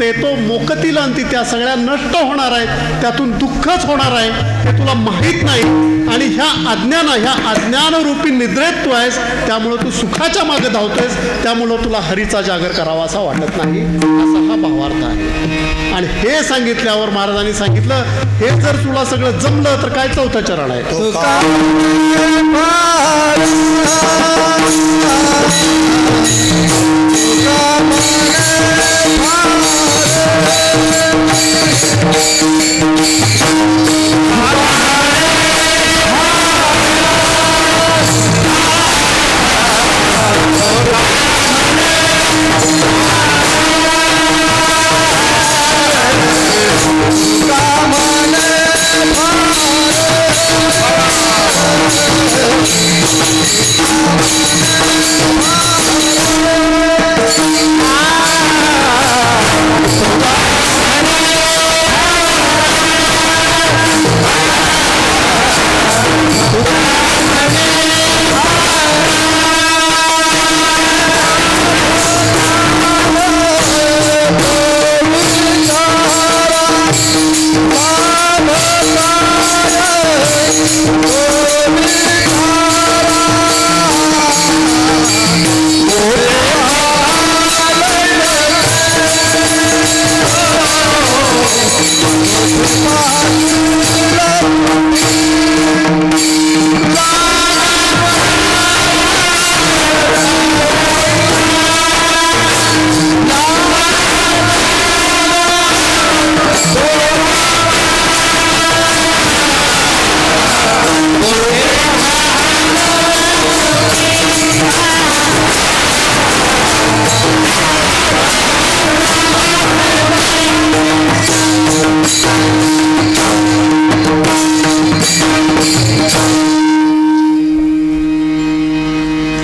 ते तो मोकतील अंती, त्या सगळ्या नष्ट होणार आहेत, त्यातून दुःखच होणार आहे, हे तुला माहीत नाही. आणि ह्या अज्ञानरूपी निद्रेत तू आहेस, त्यामुळं तू सुखाच्या मागे धावतोयस, त्यामुळं तुला हरीचा जागर करावा असा वाटत नाही, असा हा भावार्थ आहे. आणि हे सांगितल्यावर महाराजांनी सांगितलं, हे जर तुला सगळं जमलं तर काय चौथं चरण आहे.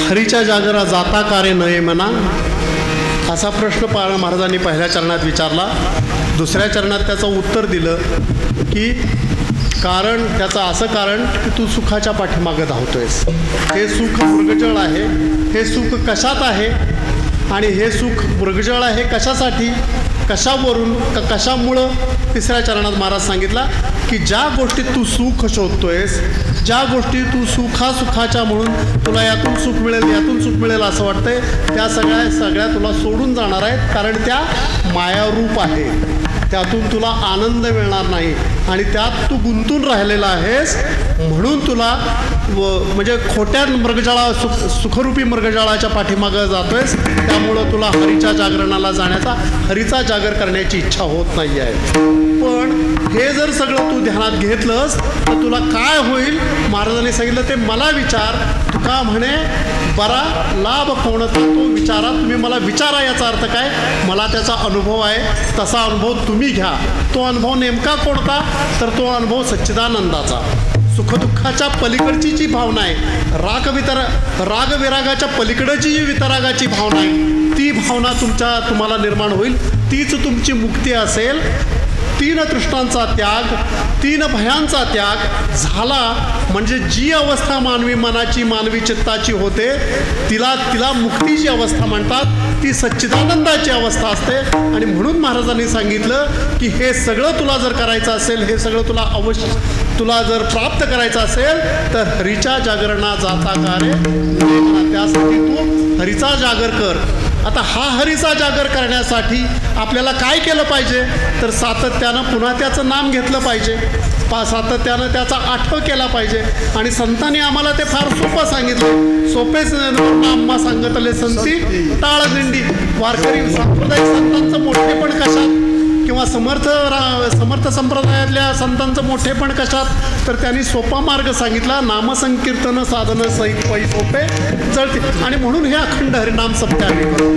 हरीच्या जागरा जाता कारे नये म्हणा, असा प्रश्न महाराजांनी पहिल्या चरणात विचारला. दुसऱ्या चरणात त्याचं उत्तर दिलं की कारण त्याचं असं कारण की तू सुखाच्या पाठीमागं धावतोयस. हे सुख मृगजळ आहे. हे सुख कशात आहे आणि हे सुख मृगजळ आहे कशासाठी, कशावरून कशामुळं. तिसऱ्या चरणात महाराज सांगितला की ज्या गोष्टीत तू सुख शोधतोयस, ज्या गोष्टी तू सुखाच्या म्हणून तुला यातून सुख मिळेल असं वाटतंय, त्या सगळ्या तुला सोडून जाणार आहेत, कारण त्या मायारूप आहे. त्यातून तुला आनंद मिळणार नाही आणि त्यात तू गुंतून राहिलेला आहेस, म्हणून तुला म्हणजे खोट्या सुखरूपी मृगजळाच्या पाठीमागं जातोयस. त्यामुळं तुला हरीच्या जागरणाला जाण्याचा, हरीचा जागर करण्याची इच्छा होत नाही आहे. पण हे जर सगळं तू ध्यानात घेतलंस तर तुला काय होईल, महाराजांनी सांगितलं ते मला विचार. तुका म्हणे बरा लाभ कोणता तो विचारा. तुम्ही मला विचारा, याचा अर्थ काय, मला त्याचा अनुभव आहे, तसा अनुभव तुम्ही घ्या. तो अनुभव नेमका कोणता, तर तो अनुभव सच्चिदानंदाचा. सुखदुःखाच्या पलीकडची जी भावना आहे, रागविरागाच्या पलीकडची जी वितरागाची भावना आहे, ती भावना तुम्हाला निर्माण होईल. तीच तुमची मुक्ती असेल. 3 तृष्णांचा त्याग, 3 भयांचा त्याग झाला म्हणजे जी अवस्था मानवी मनाची, मानवी चित्ताची होते, तिला मुक्तीची अवस्था म्हणतात. ती सच्चिदानंदाची अवस्था असते. आणि म्हणून महाराजांनी सांगितलं की हे सगळं तुला जर करायचं असेल, हे सगळं तुला जर प्राप्त करायचं असेल तर हरीच्या जागरणा जाता कारे, त्यासाठी तू हरीचा जागर कर. आता हा हरीचा जागर करण्यासाठी आपल्याला काय केलं पाहिजे, तर सातत्यानं पुन्हा त्याचं नाम घेतलं पाहिजे, सातत्यानं त्याचा आठव केला पाहिजे. आणि संतांनी आम्हाला ते फार सोपं सांगितलं. सोपेच आम्हा सांगतले संती टाळदिंडी. वारकरी सांप्रदायिक संतांचं मोठेपण कशात, किंवा समर्थ संप्रदायातल्या संतांचं मोठेपण कशात, तर त्यांनी सोपा मार्ग सांगितला. नामसंकीर्तन साधन सहित पै सोपे जळते. आणि म्हणून हे अखंड हरिनाम सप्ते आम्ही करतो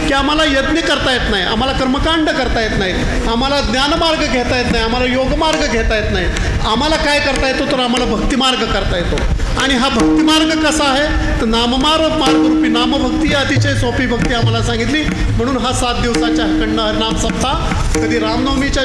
की आम्हाला यज्ञ करता येत नाही, आम्हाला कर्मकांड करता येत नाही, आम्हाला ज्ञानमार्ग घेता येत नाही, आम्हाला योगमार्ग घेता येत नाही. आम्हाला काय करता येतो, तर आम्हाला भक्तिमार्ग करता येतो. आणि हा भक्तिमार्ग कसा आहे, तर मार्गरूपी नामभक्ती अतिशय सोपी भक्ती आम्हाला सांगितली. म्हणून हा 7 दिवसाच्या अखंड हरिनाम सप्ताह कधी रामनवमीच्या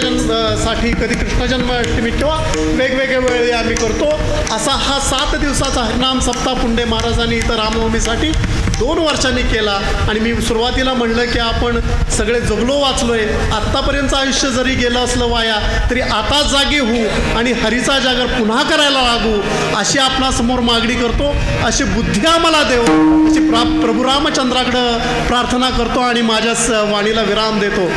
साठी, कधी कृष्ण जन्माष्टमी किंवा वेगवेगळ्या वेळी आम्ही करतो. असा हा 7 दिवसाचा हरिनाम सप्ताह पुंडे महाराजांनी इथं रामनवमीसाठी 2 वर्षांनी केला. आणि मी सुरुवातीला म्हणलं की आपण सगळे जगलो वाचलोय, आत्तापर्यंतचं आयुष्य जरी गेलं असलं वाया तरी आता जागे होऊ आणि हरीचा जागर पुन्हा करायला लागू अशी आपणासमोर मागणी करतो. अशी बुद्धी आम्हाला देव अशी प्रभू रामचंद्राकडं प्रार्थना करतो आणि माझ्या वाणीला विराम देतो.